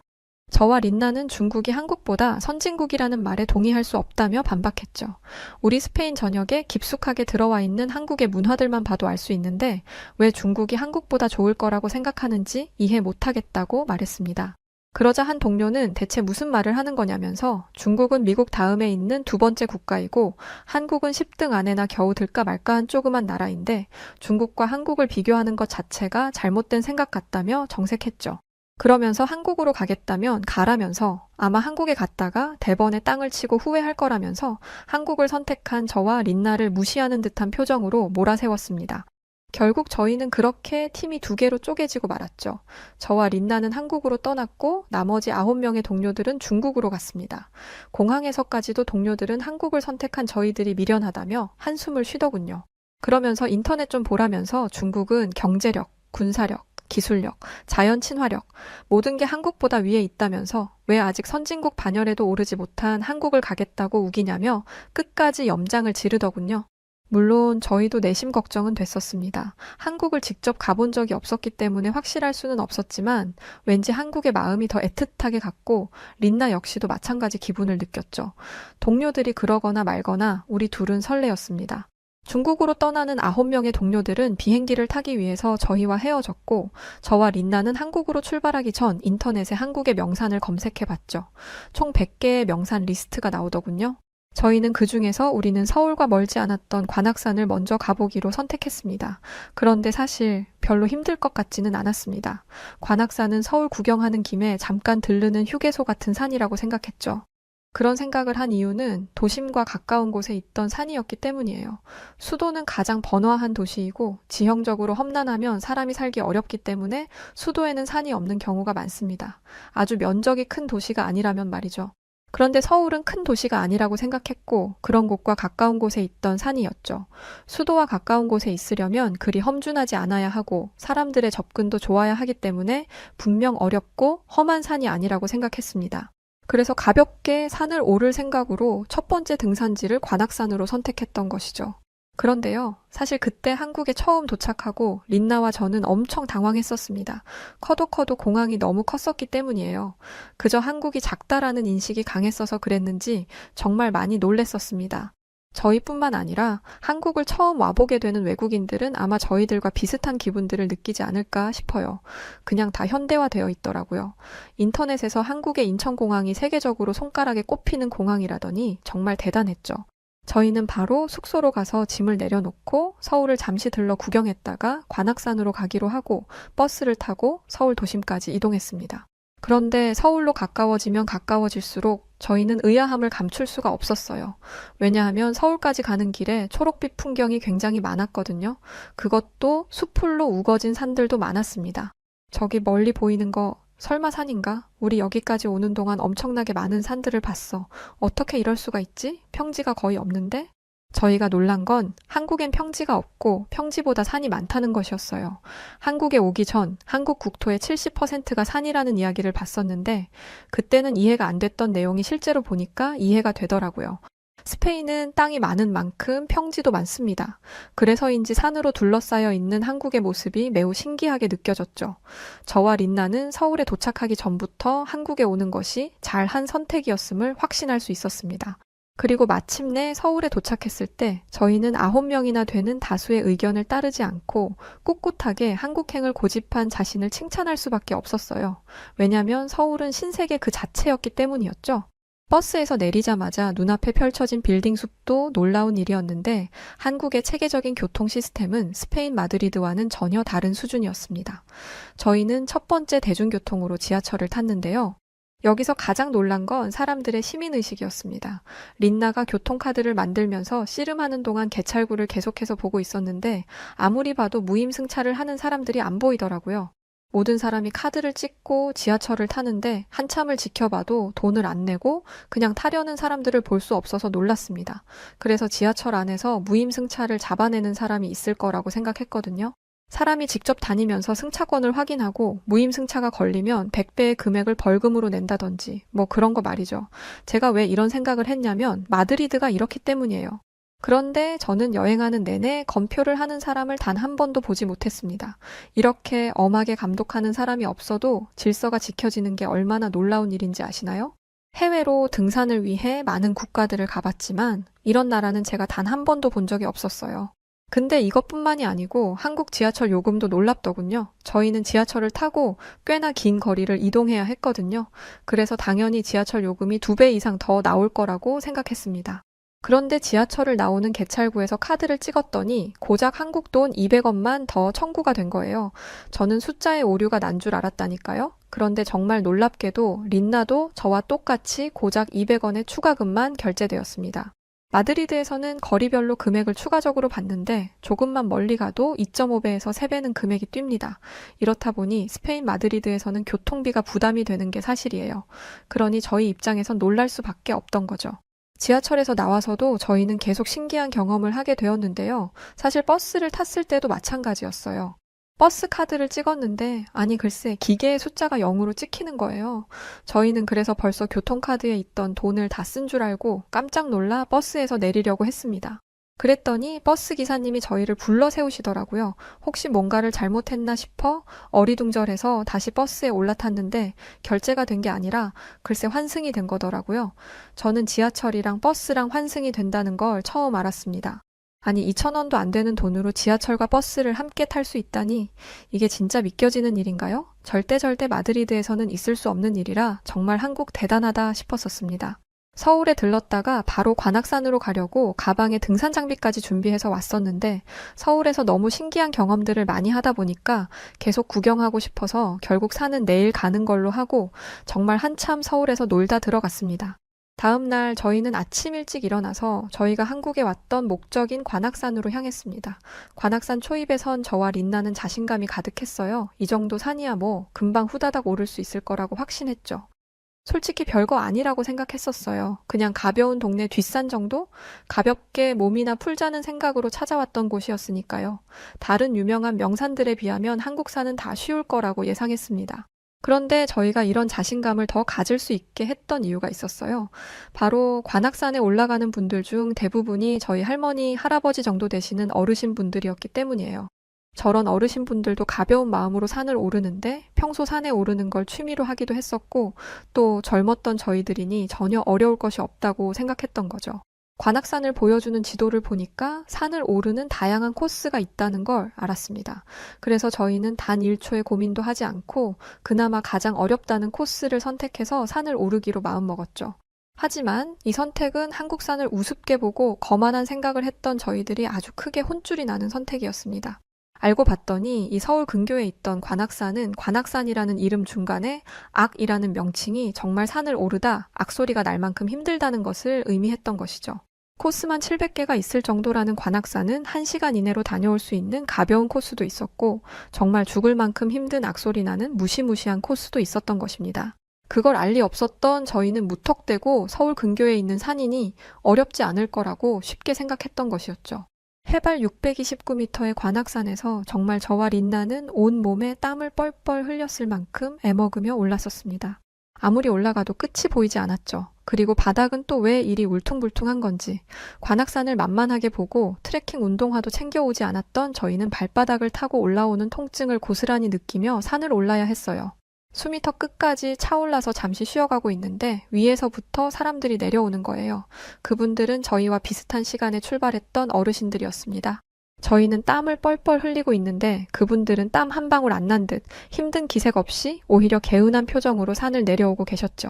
저와 린나는 중국이 한국보다 선진국이라는 말에 동의할 수 없다며 반박했죠. 우리 스페인 전역에 깊숙하게 들어와 있는 한국의 문화들만 봐도 알 수 있는데 왜 중국이 한국보다 좋을 거라고 생각하는지 이해 못하겠다고 말했습니다. 그러자 한 동료는 대체 무슨 말을 하는 거냐면서 중국은 미국 다음에 있는 두 번째 국가이고 한국은 10등 안에나 겨우 들까 말까 한 조그만 나라인데 중국과 한국을 비교하는 것 자체가 잘못된 생각 같다며 정색했죠. 그러면서 한국으로 가겠다면 가라면서 아마 한국에 갔다가 대번에 땅을 치고 후회할 거라면서 한국을 선택한 저와 린나를 무시하는 듯한 표정으로 몰아세웠습니다. 결국 저희는 그렇게 팀이 두 개로 쪼개지고 말았죠. 저와 린나는 한국으로 떠났고 나머지 9명의 동료들은 중국으로 갔습니다. 공항에서까지도 동료들은 한국을 선택한 저희들이 미련하다며 한숨을 쉬더군요. 그러면서 인터넷 좀 보라면서 중국은 경제력, 군사력, 기술력, 자연 친화력, 모든 게 한국보다 위에 있다면서 왜 아직 선진국 반열에도 오르지 못한 한국을 가겠다고 우기냐며 끝까지 염장을 지르더군요. 물론 저희도 내심 걱정은 됐었습니다. 한국을 직접 가본 적이 없었기 때문에 확실할 수는 없었지만 왠지 한국의 마음이 더 애틋하게 갔고 린나 역시도 마찬가지 기분을 느꼈죠. 동료들이 그러거나 말거나 우리 둘은 설레었습니다. 중국으로 떠나는 9명의 동료들은 비행기를 타기 위해서 저희와 헤어졌고, 저와 린나는 한국으로 출발하기 전 인터넷에 한국의 명산을 검색해 봤죠. 총 100개의 명산 리스트가 나오더군요. 저희는 그 중에서 우리는 서울과 멀지 않았던 관악산을 먼저 가보기로 선택했습니다. 그런데 사실 별로 힘들 것 같지는 않았습니다. 관악산은 서울 구경하는 김에 잠깐 들르는 휴게소 같은 산이라고 생각했죠. 그런 생각을 한 이유는 도심과 가까운 곳에 있던 산이었기 때문이에요. 수도는 가장 번화한 도시이고 지형적으로 험난하면 사람이 살기 어렵기 때문에 수도에는 산이 없는 경우가 많습니다. 아주 면적이 큰 도시가 아니라면 말이죠. 그런데 서울은 큰 도시가 아니라고 생각했고 그런 곳과 가까운 곳에 있던 산이었죠. 수도와 가까운 곳에 있으려면 그리 험준하지 않아야 하고 사람들의 접근도 좋아야 하기 때문에 분명 어렵고 험한 산이 아니라고 생각했습니다. 그래서 가볍게 산을 오를 생각으로 첫 번째 등산지를 관악산으로 선택했던 것이죠. 그런데요, 사실 그때 한국에 처음 도착하고 린나와 저는 엄청 당황했었습니다. 커도 공항이 너무 컸었기 때문이에요. 그저 한국이 작다라는 인식이 강했어서 그랬는지 정말 많이 놀랬었습니다. 저희뿐만 아니라 한국을 처음 와보게 되는 외국인들은 아마 저희들과 비슷한 기분들을 느끼지 않을까 싶어요. 그냥 다 현대화되어 있더라고요. 인터넷에서 한국의 인천공항이 세계적으로 손가락에 꼽히는 공항이라더니 정말 대단했죠. 저희는 바로 숙소로 가서 짐을 내려놓고 서울을 잠시 들러 구경했다가 관악산으로 가기로 하고 버스를 타고 서울 도심까지 이동했습니다. 그런데 서울로 가까워지면 가까워질수록 저희는 의아함을 감출 수가 없었어요. 왜냐하면 서울까지 가는 길에 초록빛 풍경이 굉장히 많았거든요. 그것도 숲풀로 우거진 산들도 많았습니다. 저기 멀리 보이는 거 설마 산인가? 우리 여기까지 오는 동안 엄청나게 많은 산들을 봤어. 어떻게 이럴 수가 있지? 평지가 거의 없는데? 저희가 놀란 건 한국엔 평지가 없고 평지보다 산이 많다는 것이었어요. 한국에 오기 전 한국 국토의 70%가 산이라는 이야기를 봤었는데 그때는 이해가 안 됐던 내용이 실제로 보니까 이해가 되더라고요. 스페인은 땅이 많은 만큼 평지도 많습니다. 그래서인지 산으로 둘러싸여 있는 한국의 모습이 매우 신기하게 느껴졌죠. 저와 린나는 서울에 도착하기 전부터 한국에 오는 것이 잘한 선택이었음을 확신할 수 있었습니다. 그리고 마침내 서울에 도착했을 때 저희는 9명이나 되는 다수의 의견을 따르지 않고 꿋꿋하게 한국행을 고집한 자신을 칭찬할 수밖에 없었어요. 왜냐하면 서울은 신세계 그 자체였기 때문이었죠. 버스에서 내리자마자 눈앞에 펼쳐진 빌딩 숲도 놀라운 일이었는데 한국의 체계적인 교통 시스템은 스페인 마드리드와는 전혀 다른 수준이었습니다. 저희는 첫 번째 대중교통으로 지하철을 탔는데요. 여기서 가장 놀란 건 사람들의 시민의식이었습니다. 린나가 교통카드를 만들면서 씨름하는 동안 개찰구를 계속해서 보고 있었는데 아무리 봐도 무임승차를 하는 사람들이 안 보이더라고요. 모든 사람이 카드를 찍고 지하철을 타는데 한참을 지켜봐도 돈을 안 내고 그냥 타려는 사람들을 볼 수 없어서 놀랐습니다. 그래서 지하철 안에서 무임승차를 잡아내는 사람이 있을 거라고 생각했거든요. 사람이 직접 다니면서 승차권을 확인하고 무임승차가 걸리면 100배의 금액을 벌금으로 낸다든지 뭐 그런 거 말이죠. 제가 왜 이런 생각을 했냐면 마드리드가 이렇기 때문이에요. 그런데 저는 여행하는 내내 검표를 하는 사람을 단 한 번도 보지 못했습니다. 이렇게 엄하게 감독하는 사람이 없어도 질서가 지켜지는 게 얼마나 놀라운 일인지 아시나요? 해외로 등산을 위해 많은 국가들을 가봤지만 이런 나라는 제가 단 한 번도 본 적이 없었어요. 근데 이것뿐만이 아니고 한국 지하철 요금도 놀랍더군요. 저희는 지하철을 타고 꽤나 긴 거리를 이동해야 했거든요. 그래서 당연히 지하철 요금이 2배 이상 더 나올 거라고 생각했습니다. 그런데 지하철을 나오는 개찰구에서 카드를 찍었더니 고작 한국 돈 200원만 더 청구가 된 거예요. 저는 숫자의 오류가 난 줄 알았다니까요. 그런데 정말 놀랍게도 린나도 저와 똑같이 고작 200원의 추가금만 결제되었습니다. 마드리드에서는 거리별로 금액을 추가적으로 받는데 조금만 멀리 가도 2.5배에서 3배는 금액이 뜁니다. 이렇다 보니 스페인 마드리드에서는 교통비가 부담이 되는 게 사실이에요. 그러니 저희 입장에선 놀랄 수밖에 없던 거죠. 지하철에서 나와서도 저희는 계속 신기한 경험을 하게 되었는데요. 사실 버스를 탔을 때도 마찬가지였어요. 버스 카드를 찍었는데 아니 글쎄 기계의 숫자가 0으로 찍히는 거예요. 저희는 그래서 벌써 교통카드에 있던 돈을 다 쓴 줄 알고 깜짝 놀라 버스에서 내리려고 했습니다. 그랬더니 버스 기사님이 저희를 불러 세우시더라고요. 혹시 뭔가를 잘못했나 싶어 어리둥절해서 다시 버스에 올라탔는데 결제가 된 게 아니라 글쎄 환승이 된 거더라고요. 저는 지하철이랑 버스랑 환승이 된다는 걸 처음 알았습니다. 아니, 2,000원도 안 되는 돈으로 지하철과 버스를 함께 탈 수 있다니, 이게 진짜 믿겨지는 일인가요? 절대 마드리드에서는 있을 수 없는 일이라 정말 한국 대단하다 싶었었습니다. 서울에 들렀다가 바로 관악산으로 가려고 가방에 등산 장비까지 준비해서 왔었는데 서울에서 너무 신기한 경험들을 많이 하다 보니까 계속 구경하고 싶어서 결국 산은 내일 가는 걸로 하고 정말 한참 서울에서 놀다 들어갔습니다. 다음 날 저희는 아침 일찍 일어나서 저희가 한국에 왔던 목적인 관악산으로 향했습니다. 관악산 초입에 선 저와 린나는 자신감이 가득했어요. 이 정도 산이야 뭐 금방 후다닥 오를 수 있을 거라고 확신했죠. 솔직히 별거 아니라고 생각했었어요. 그냥 가벼운 동네 뒷산 정도? 가볍게 몸이나 풀자는 생각으로 찾아왔던 곳이었으니까요. 다른 유명한 명산들에 비하면 한국산은 다 쉬울 거라고 예상했습니다. 그런데 저희가 이런 자신감을 더 가질 수 있게 했던 이유가 있었어요. 바로 관악산에 올라가는 분들 중 대부분이 저희 할머니, 할아버지 정도 되시는 어르신 분들이었기 때문이에요. 저런 어르신분들도 가벼운 마음으로 산을 오르는데 평소 산에 오르는 걸 취미로 하기도 했었고 또 젊었던 저희들이니 전혀 어려울 것이 없다고 생각했던 거죠. 관악산을 보여주는 지도를 보니까 산을 오르는 다양한 코스가 있다는 걸 알았습니다. 그래서 저희는 단 1초의 고민도 하지 않고 그나마 가장 어렵다는 코스를 선택해서 산을 오르기로 마음먹었죠. 하지만 이 선택은 한국산을 우습게 보고 거만한 생각을 했던 저희들이 아주 크게 혼쭐이 나는 선택이었습니다. 알고 봤더니 이 서울 근교에 있던 관악산은 관악산이라는 이름 중간에 악이라는 명칭이 정말 산을 오르다 악소리가 날 만큼 힘들다는 것을 의미했던 것이죠. 코스만 700개가 있을 정도라는 관악산은 1시간 이내로 다녀올 수 있는 가벼운 코스도 있었고 정말 죽을 만큼 힘든 악소리 나는 무시무시한 코스도 있었던 것입니다. 그걸 알 리 없었던 저희는 무턱대고 서울 근교에 있는 산이니 어렵지 않을 거라고 쉽게 생각했던 것이었죠. 해발 629m의 관악산에서 정말 저와 린나는 온 몸에 땀을 뻘뻘 흘렸을 만큼 애먹으며 올랐었습니다. 아무리 올라가도 끝이 보이지 않았죠. 그리고 바닥은 또 왜 이리 울퉁불퉁한 건지 관악산을 만만하게 보고 트레킹 운동화도 챙겨오지 않았던 저희는 발바닥을 타고 올라오는 통증을 고스란히 느끼며 산을 올라야 했어요. 숨이 턱 끝까지 차올라서 잠시 쉬어가고 있는데 위에서부터 사람들이 내려오는 거예요. 그분들은 저희와 비슷한 시간에 출발했던 어르신들이었습니다. 저희는 땀을 뻘뻘 흘리고 있는데 그분들은 땀 한 방울 안 난 듯 힘든 기색 없이 오히려 개운한 표정으로 산을 내려오고 계셨죠.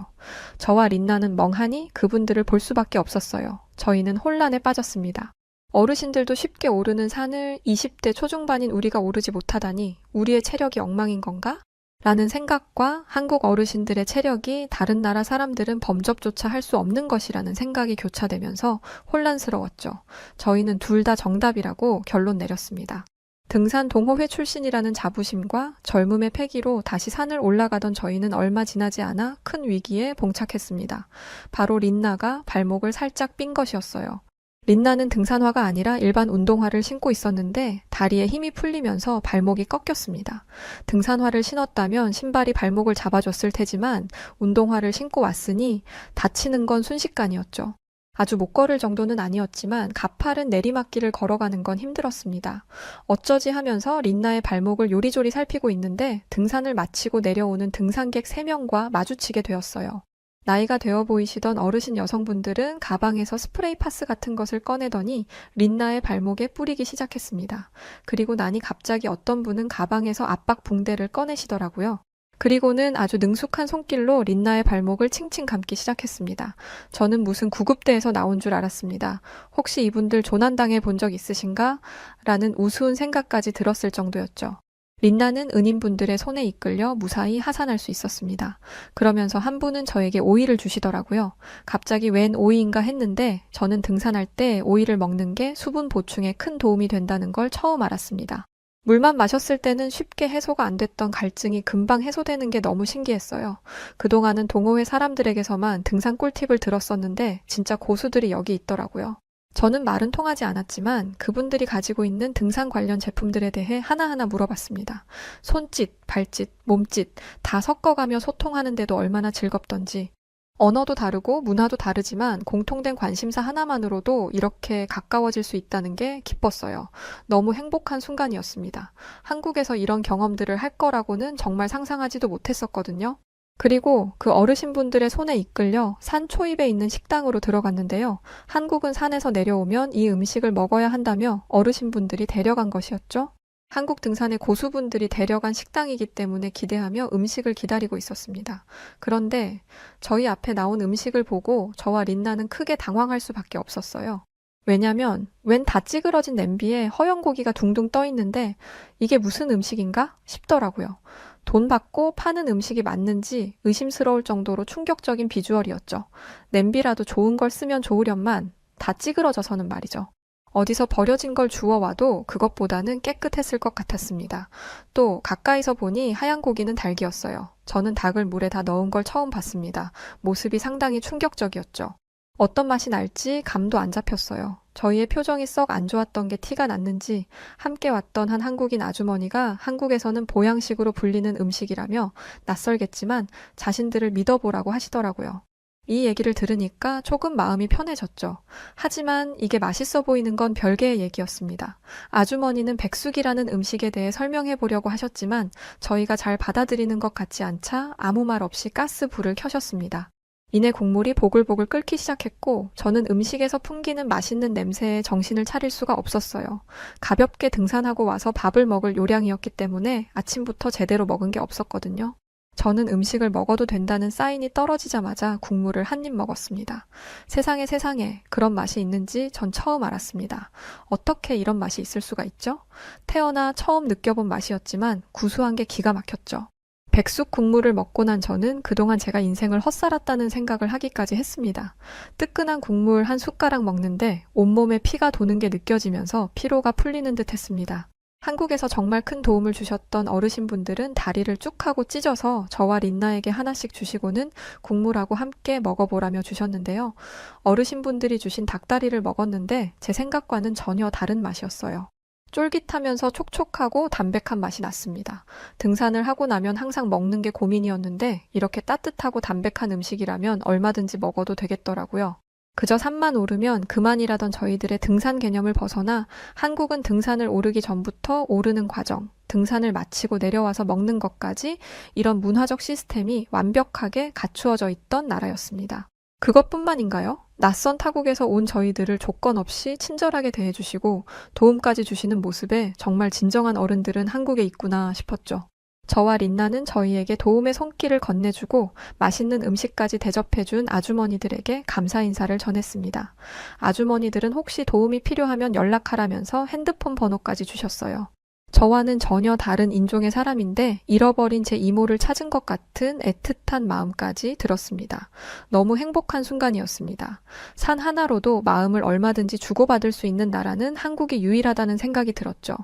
저와 린나는 멍하니 그분들을 볼 수밖에 없었어요. 저희는 혼란에 빠졌습니다. 어르신들도 쉽게 오르는 산을 20대 초중반인 우리가 오르지 못하다니 우리의 체력이 엉망인 건가? 라는 생각과 한국 어르신들의 체력이 다른 나라 사람들은 범접조차 할 수 없는 것이라는 생각이 교차되면서 혼란스러웠죠. 저희는 둘 다 정답이라고 결론 내렸습니다. 등산 동호회 출신이라는 자부심과 젊음의 패기로 다시 산을 올라가던 저희는 얼마 지나지 않아 큰 위기에 봉착했습니다. 바로 린나가 발목을 살짝 삔 것이었어요. 린나는 등산화가 아니라 일반 운동화를 신고 있었는데 다리에 힘이 풀리면서 발목이 꺾였습니다. 등산화를 신었다면 신발이 발목을 잡아줬을 테지만 운동화를 신고 왔으니 다치는 건 순식간이었죠. 아주 못 걸을 정도는 아니었지만 가파른 내리막길을 걸어가는 건 힘들었습니다. 어쩌지 하면서 린나의 발목을 요리조리 살피고 있는데 등산을 마치고 내려오는 등산객 3명과 마주치게 되었어요. 나이가 되어 보이시던 어르신 여성분들은 가방에서 스프레이 파스 같은 것을 꺼내더니 린나의 발목에 뿌리기 시작했습니다. 그리고 나니 갑자기 어떤 분은 가방에서 압박 붕대를 꺼내시더라고요. 그리고는 아주 능숙한 손길로 린나의 발목을 칭칭 감기 시작했습니다. 저는 무슨 구급대에서 나온 줄 알았습니다. 혹시 이분들 조난당해 본 적 있으신가? 라는 우스운 생각까지 들었을 정도였죠. 린나는 은인분들의 손에 이끌려 무사히 하산할 수 있었습니다. 그러면서 한 분은 저에게 오이를 주시더라고요. 갑자기 웬 오이인가 했는데 저는 등산할 때 오이를 먹는 게 수분 보충에 큰 도움이 된다는 걸 처음 알았습니다. 물만 마셨을 때는 쉽게 해소가 안 됐던 갈증이 금방 해소되는 게 너무 신기했어요. 그동안은 동호회 사람들에게서만 등산 꿀팁을 들었었는데 진짜 고수들이 여기 있더라고요. 저는 말은 통하지 않았지만 그분들이 가지고 있는 등산 관련 제품들에 대해 하나하나 물어봤습니다. 손짓, 발짓, 몸짓 다 섞어가며 소통하는데도 얼마나 즐겁던지. 언어도 다르고 문화도 다르지만 공통된 관심사 하나만으로도 이렇게 가까워질 수 있다는 게 기뻤어요. 너무 행복한 순간이었습니다. 한국에서 이런 경험들을 할 거라고는 정말 상상하지도 못했었거든요. 그리고 그 어르신분들의 손에 이끌려 산 초입에 있는 식당으로 들어갔는데요. 한국은 산에서 내려오면 이 음식을 먹어야 한다며 어르신분들이 데려간 것이었죠. 한국 등산의 고수분들이 데려간 식당이기 때문에 기대하며 음식을 기다리고 있었습니다. 그런데 저희 앞에 나온 음식을 보고 저와 린나는 크게 당황할 수밖에 없었어요. 왜냐면 웬 다 찌그러진 냄비에 허연 고기가 둥둥 떠 있는데 이게 무슨 음식인가 싶더라고요. 돈 받고 파는 음식이 맞는지 의심스러울 정도로 충격적인 비주얼이었죠. 냄비라도 좋은 걸 쓰면 좋으련만 다 찌그러져서는 말이죠. 어디서 버려진 걸 주워와도 그것보다는 깨끗했을 것 같았습니다. 또 가까이서 보니 하얀 고기는 닭이었어요. 저는 닭을 물에 다 넣은 걸 처음 봤습니다. 모습이 상당히 충격적이었죠. 어떤 맛이 날지 감도 안 잡혔어요. 저희의 표정이 썩 안 좋았던 게 티가 났는지 함께 왔던 한 한국인 아주머니가 한국에서는 보양식으로 불리는 음식이라며 낯설겠지만 자신들을 믿어보라고 하시더라고요. 이 얘기를 들으니까 조금 마음이 편해졌죠. 하지만 이게 맛있어 보이는 건 별개의 얘기였습니다. 아주머니는 백숙이라는 음식에 대해 설명해 보려고 하셨지만 저희가 잘 받아들이는 것 같지 않자 아무 말 없이 가스 불을 켜셨습니다. 이내 국물이 보글보글 끓기 시작했고 저는 음식에서 풍기는 맛있는 냄새에 정신을 차릴 수가 없었어요. 가볍게 등산하고 와서 밥을 먹을 요량이었기 때문에 아침부터 제대로 먹은 게 없었거든요. 저는 음식을 먹어도 된다는 사인이 떨어지자마자 국물을 한 입 먹었습니다. 세상에 그런 맛이 있는지 전 처음 알았습니다. 어떻게 이런 맛이 있을 수가 있죠? 태어나 처음 느껴본 맛이었지만 구수한 게 기가 막혔죠. 백숙 국물을 먹고 난 저는 그동안 제가 인생을 헛살았다는 생각을 하기까지 했습니다. 뜨끈한 국물 한 숟가락 먹는데 온몸에 피가 도는 게 느껴지면서 피로가 풀리는 듯 했습니다. 한국에서 정말 큰 도움을 주셨던 어르신분들은 다리를 쭉 하고 찢어서 저와 린나에게 하나씩 주시고는 국물하고 함께 먹어보라며 주셨는데요. 어르신분들이 주신 닭다리를 먹었는데 제 생각과는 전혀 다른 맛이었어요. 쫄깃하면서 촉촉하고 담백한 맛이 났습니다. 등산을 하고 나면 항상 먹는 게 고민이었는데 이렇게 따뜻하고 담백한 음식이라면 얼마든지 먹어도 되겠더라고요. 그저 산만 오르면 그만이라던 저희들의 등산 개념을 벗어나 한국은 등산을 오르기 전부터 오르는 과정, 등산을 마치고 내려와서 먹는 것까지 이런 문화적 시스템이 완벽하게 갖추어져 있던 나라였습니다. 그것뿐만인가요? 낯선 타국에서 온 저희들을 조건 없이 친절하게 대해주시고 도움까지 주시는 모습에 정말 진정한 어른들은 한국에 있구나 싶었죠. 저와 린나는 저희에게 도움의 손길을 건네주고 맛있는 음식까지 대접해준 아주머니들에게 감사 인사를 전했습니다. 아주머니들은 혹시 도움이 필요하면 연락하라면서 핸드폰 번호까지 주셨어요. 저와는 전혀 다른 인종의 사람인데 잃어버린 제 이모를 찾은 것 같은 애틋한 마음까지 들었습니다. 너무 행복한 순간이었습니다. 산 하나로도 마음을 얼마든지 주고받을 수 있는 나라는 한국이 유일하다는 생각이 들었죠.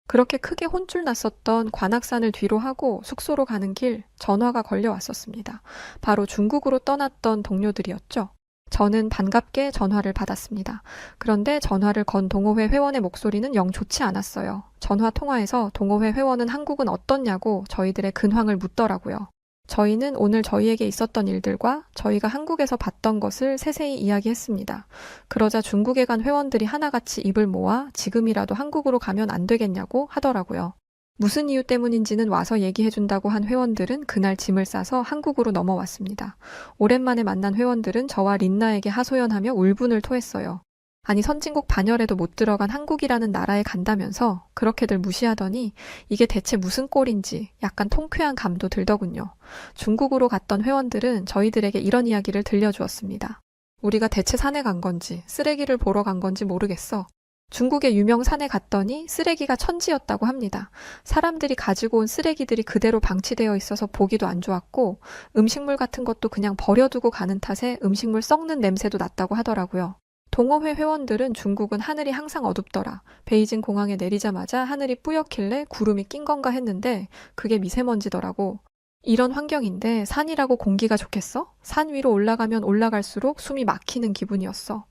그렇게 크게 혼쭐 났었던 관악산을 뒤로 하고 숙소로 가는 길 전화가 걸려왔었습니다. 바로 중국으로 떠났던 동료들이었죠. 저는 반갑게 전화를 받았습니다. 그런데 전화를 건 동호회 회원의 목소리는 영 좋지 않았어요. 전화 통화에서 동호회 회원은 한국은 어떻냐고 저희들의 근황을 묻더라고요. 저희는 오늘 저희에게 있었던 일들과 저희가 한국에서 봤던 것을 세세히 이야기했습니다. 그러자 중국에 간 회원들이 하나같이 입을 모아 지금이라도 한국으로 가면 안 되겠냐고 하더라고요. 무슨 이유 때문인지는 와서 얘기해준다고 한 회원들은 그날 짐을 싸서 한국으로 넘어왔습니다. 오랜만에 만난 회원들은 저와 린나에게 하소연하며 울분을 토했어요. 아니 선진국 반열에도 못 들어간 한국이라는 나라에 간다면서 그렇게들 무시하더니 이게 대체 무슨 꼴인지 약간 통쾌한 감도 들더군요. 중국으로 갔던 회원들은 저희들에게 이런 이야기를 들려주었습니다. 우리가 대체 산에 간 건지 쓰레기를 보러 간 건지 모르겠어. 중국의 유명 산에 갔더니 쓰레기가 천지였다고 합니다. 사람들이 가지고 온 쓰레기들이 그대로 방치되어 있어서 보기도 안 좋았고 음식물 같은 것도 그냥 버려두고 가는 탓에 음식물 썩는 냄새도 났다고 하더라고요. 동호회 회원들은 중국은 하늘이 항상 어둡더라. 베이징 공항에 내리자마자 하늘이 뿌옇길래 구름이 낀 건가 했는데 그게 미세먼지더라고. 이런 환경인데 산이라고 공기가 좋겠어? 산 위로 올라가면 올라갈수록 숨이 막히는 기분이었어.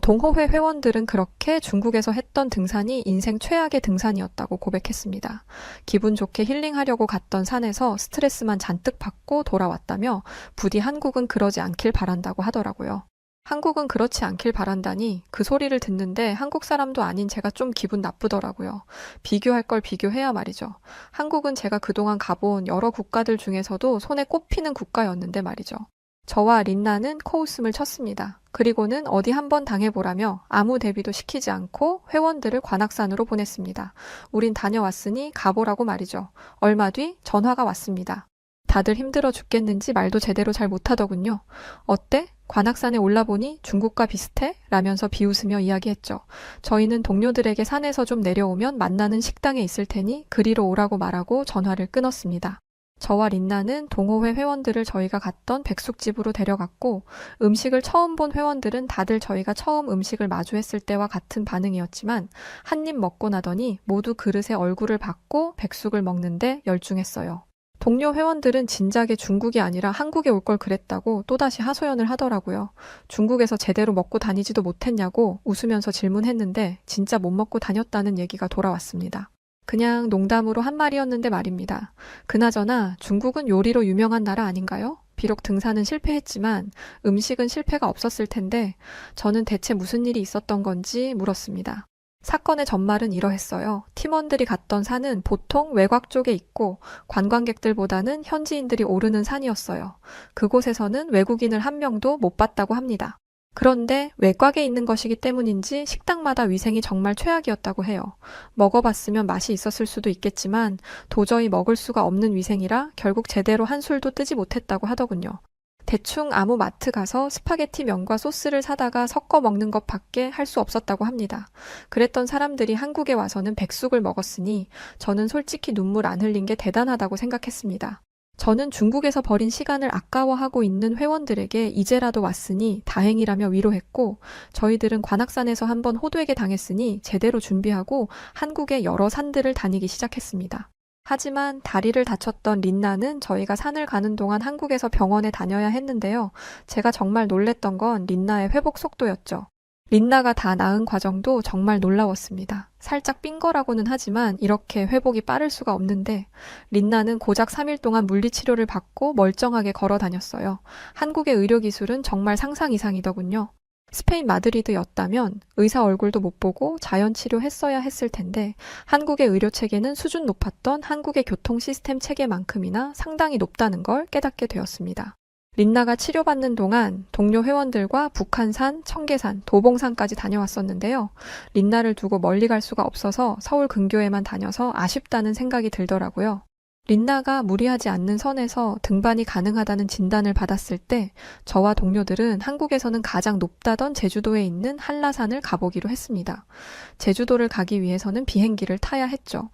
동호회 회원들은 그렇게 중국에서 했던 등산이 인생 최악의 등산이었다고 고백했습니다. 기분 좋게 힐링하려고 갔던 산에서 스트레스만 잔뜩 받고 돌아왔다며 부디 한국은 그러지 않길 바란다고 하더라고요. 한국은 그렇지 않길 바란다니 그 소리를 듣는데 한국 사람도 아닌 제가 좀 기분 나쁘더라고요. 비교할 걸 비교해야 말이죠. 한국은 제가 그동안 가본 여러 국가들 중에서도 손에 꼽히는 국가였는데 말이죠. 저와 린나는 코웃음을 쳤습니다. 그리고는 어디 한번 당해보라며 아무 대비도 시키지 않고 회원들을 관악산으로 보냈습니다. 우린 다녀왔으니 가보라고 말이죠. 얼마 뒤 전화가 왔습니다. 다들 힘들어 죽겠는지 말도 제대로 잘 못하더군요. 어때? 관악산에 올라보니 중국과 비슷해? 라면서 비웃으며 이야기했죠. 저희는 동료들에게 산에서 좀 내려오면 만나는 식당에 있을 테니 그리로 오라고 말하고 전화를 끊었습니다. 저와 린나는 동호회 회원들을 저희가 갔던 백숙집으로 데려갔고 음식을 처음 본 회원들은 다들 저희가 처음 음식을 마주했을 때와 같은 반응이었지만 한 입 먹고 나더니 모두 그릇에 얼굴을 받고 백숙을 먹는데 열중했어요. 동료 회원들은 진작에 중국이 아니라 한국에 올 걸 그랬다고 또다시 하소연을 하더라고요. 중국에서 제대로 먹고 다니지도 못했냐고 웃으면서 질문했는데 진짜 못 먹고 다녔다는 얘기가 돌아왔습니다. 그냥 농담으로 한 말이었는데 말입니다. 그나저나 중국은 요리로 유명한 나라 아닌가요? 비록 등산은 실패했지만 음식은 실패가 없었을 텐데 저는 대체 무슨 일이 있었던 건지 물었습니다. 사건의 전말은 이러했어요. 팀원들이 갔던 산은 보통 외곽 쪽에 있고 관광객들보다는 현지인들이 오르는 산이었어요. 그곳에서는 외국인을 한 명도 못 봤다고 합니다. 그런데 외곽에 있는 것이기 때문인지 식당마다 위생이 정말 최악이었다고 해요. 먹어봤으면 맛이 있었을 수도 있겠지만 도저히 먹을 수가 없는 위생이라 결국 제대로 한 술도 뜨지 못했다고 하더군요. 대충 아무 마트 가서 스파게티 면과 소스를 사다가 섞어 먹는 것밖에 할 수 없었다고 합니다. 그랬던 사람들이 한국에 와서는 백숙을 먹었으니 저는 솔직히 눈물 안 흘린 게 대단하다고 생각했습니다. 저는 중국에서 버린 시간을 아까워하고 있는 회원들에게 이제라도 왔으니 다행이라며 위로했고 저희들은 관악산에서 한번 호두에게 당했으니 제대로 준비하고 한국의 여러 산들을 다니기 시작했습니다. 하지만 다리를 다쳤던 린나는 저희가 산을 가는 동안 한국에서 병원에 다녀야 했는데요. 제가 정말 놀랬던 건 린나의 회복 속도였죠. 린나가 다 나은 과정도 정말 놀라웠습니다. 살짝 삔 거라고는 하지만 이렇게 회복이 빠를 수가 없는데 린나는 고작 3일 동안 물리치료를 받고 멀쩡하게 걸어 다녔어요. 한국의 의료기술은 정말 상상 이상이더군요. 스페인 마드리드였다면 의사 얼굴도 못 보고 자연치료 했어야 했을 텐데 한국의 의료체계는 수준 높았던 한국의 교통 시스템 체계만큼이나 상당히 높다는 걸 깨닫게 되었습니다. 린나가 치료받는 동안 동료 회원들과 북한산, 청계산, 도봉산까지 다녀왔었는데요. 린나를 두고 멀리 갈 수가 없어서 서울 근교에만 다녀서 아쉽다는 생각이 들더라고요. 린나가 무리하지 않는 선에서 등반이 가능하다는 진단을 받았을 때 저와 동료들은 한국에서는 가장 높다던 제주도에 있는 한라산을 가보기로 했습니다. 제주도를 가기 위해서는 비행기를 타야 했죠.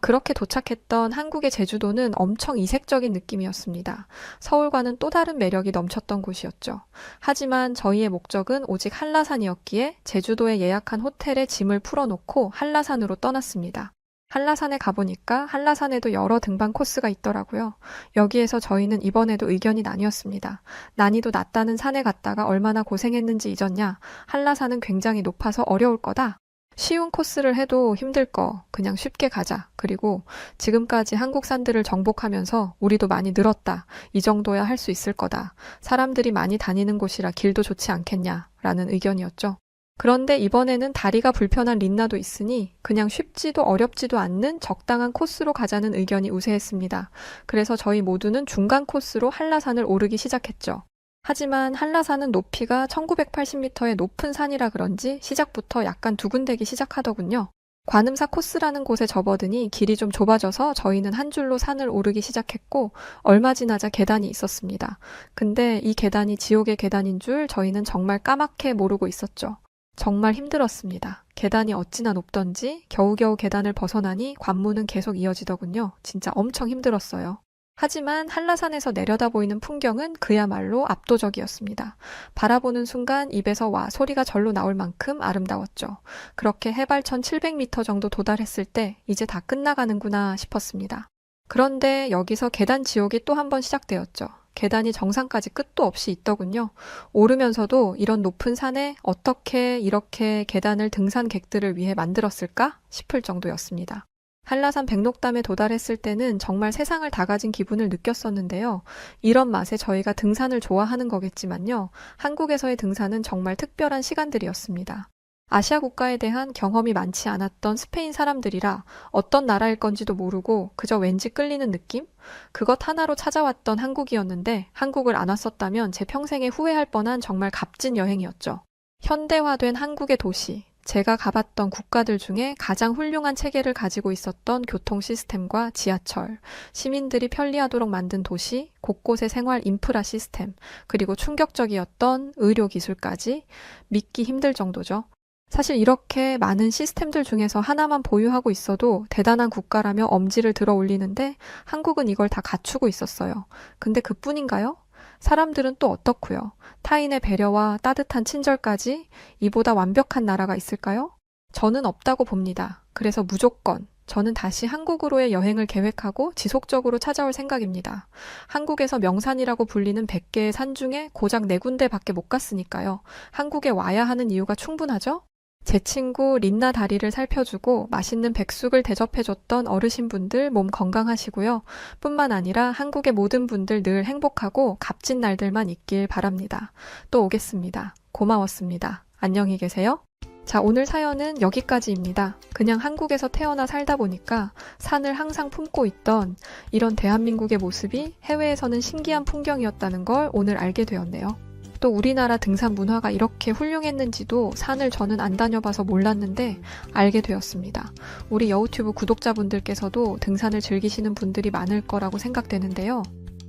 그렇게 도착했던 한국의 제주도는 엄청 이색적인 느낌이었습니다. 서울과는 또 다른 매력이 넘쳤던 곳이었죠. 하지만 저희의 목적은 오직 한라산이었기에 제주도에 예약한 호텔에 짐을 풀어놓고 한라산으로 떠났습니다. 한라산에 가보니까 한라산에도 여러 등반 코스가 있더라고요. 여기에서 저희는 이번에도 의견이 나뉘었습니다. 난이도 낮다는 산에 갔다가 얼마나 고생했는지 잊었냐? 한라산은 굉장히 높아서 어려울 거다. 쉬운 코스를 해도 힘들 거 그냥 쉽게 가자. 그리고 지금까지 한국 산들을 정복하면서 우리도 많이 늘었다. 이 정도야 할 수 있을 거다. 사람들이 많이 다니는 곳이라 길도 좋지 않겠냐? 라는 의견이었죠. 그런데 이번에는 다리가 불편한 린나도 있으니 그냥 쉽지도 어렵지도 않는 적당한 코스로 가자는 의견이 우세했습니다. 그래서 저희 모두는 중간 코스로 한라산을 오르기 시작했죠. 하지만 한라산은 높이가 1980m의 높은 산이라 그런지 시작부터 약간 두근대기 시작하더군요. 관음사 코스라는 곳에 접어드니 길이 좀 좁아져서 저희는 한 줄로 산을 오르기 시작했고 얼마 지나자 계단이 있었습니다. 근데 이 계단이 지옥의 계단인 줄 저희는 정말 까맣게 모르고 있었죠. 정말 힘들었습니다. 계단이 어찌나 높던지 겨우겨우 계단을 벗어나니 관문은 계속 이어지더군요. 진짜 엄청 힘들었어요. 하지만 한라산에서 내려다 보이는 풍경은 그야말로 압도적이었습니다. 바라보는 순간 입에서 와 소리가 절로 나올 만큼 아름다웠죠. 그렇게 해발 1700m 정도 도달했을 때 이제 다 끝나가는구나 싶었습니다. 그런데 여기서 계단 지옥이 또 한 번 시작되었죠. 계단이 정상까지 끝도 없이 있더군요. 오르면서도 이런 높은 산에 어떻게 이렇게 계단을 등산객들을 위해 만들었을까 싶을 정도였습니다. 한라산 백록담에 도달했을 때는 정말 세상을 다 가진 기분을 느꼈었는데요. 이런 맛에 저희가 등산을 좋아하는 거겠지만요. 한국에서의 등산은 정말 특별한 시간들이었습니다. 아시아 국가에 대한 경험이 많지 않았던 스페인 사람들이라 어떤 나라일 건지도 모르고 그저 왠지 끌리는 느낌? 그것 하나로 찾아왔던 한국이었는데 한국을 안 왔었다면 제 평생에 후회할 뻔한 정말 값진 여행이었죠. 현대화된 한국의 도시, 제가 가봤던 국가들 중에 가장 훌륭한 체계를 가지고 있었던 교통 시스템과 지하철, 시민들이 편리하도록 만든 도시, 곳곳의 생활 인프라 시스템, 그리고 충격적이었던 의료 기술까지 믿기 힘들 정도죠. 사실 이렇게 많은 시스템들 중에서 하나만 보유하고 있어도 대단한 국가라며 엄지를 들어 올리는데 한국은 이걸 다 갖추고 있었어요. 근데 그뿐인가요? 사람들은 또 어떻고요? 타인의 배려와 따뜻한 친절까지 이보다 완벽한 나라가 있을까요? 저는 없다고 봅니다. 그래서 무조건 저는 다시 한국으로의 여행을 계획하고 지속적으로 찾아올 생각입니다. 한국에서 명산이라고 불리는 100개의 산 중에 고작 4군데밖에 못 갔으니까요. 한국에 와야 하는 이유가 충분하죠? 제 친구 린나 다리를 살펴주고 맛있는 백숙을 대접해줬던 어르신분들 몸 건강하시고요. 뿐만 아니라 한국의 모든 분들 늘 행복하고 값진 날들만 있길 바랍니다. 또 오겠습니다. 고마웠습니다. 안녕히 계세요. 자, 오늘 사연은 여기까지입니다. 그냥 한국에서 태어나 살다 보니까 산을 항상 품고 있던 이런 대한민국의 모습이 해외에서는 신기한 풍경이었다는 걸 오늘 알게 되었네요. 또 우리나라 등산 문화가 이렇게 훌륭했는지도 산을 저는 안 다녀봐서 몰랐는데 알게 되었습니다. 우리 여우튜브 구독자분들께서도 등산을 즐기시는 분들이 많을 거라고 생각되는데요.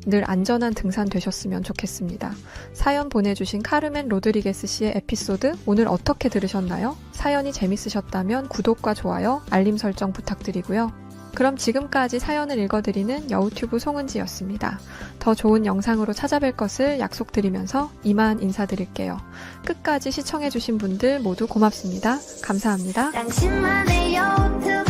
늘 안전한 등산 되셨으면 좋겠습니다. 사연 보내주신 카르멘 로드리게스 씨의 에피소드 오늘 어떻게 들으셨나요? 사연이 재밌으셨다면 구독과 좋아요, 알림 설정 부탁드리고요. 그럼 지금까지 사연을 읽어드리는 여우튜브 송은지였습니다. 더 좋은 영상으로 찾아뵐 것을 약속드리면서 이만 인사드릴게요. 끝까지 시청해주신 분들 모두 고맙습니다. 감사합니다. 당신만의 여우튜브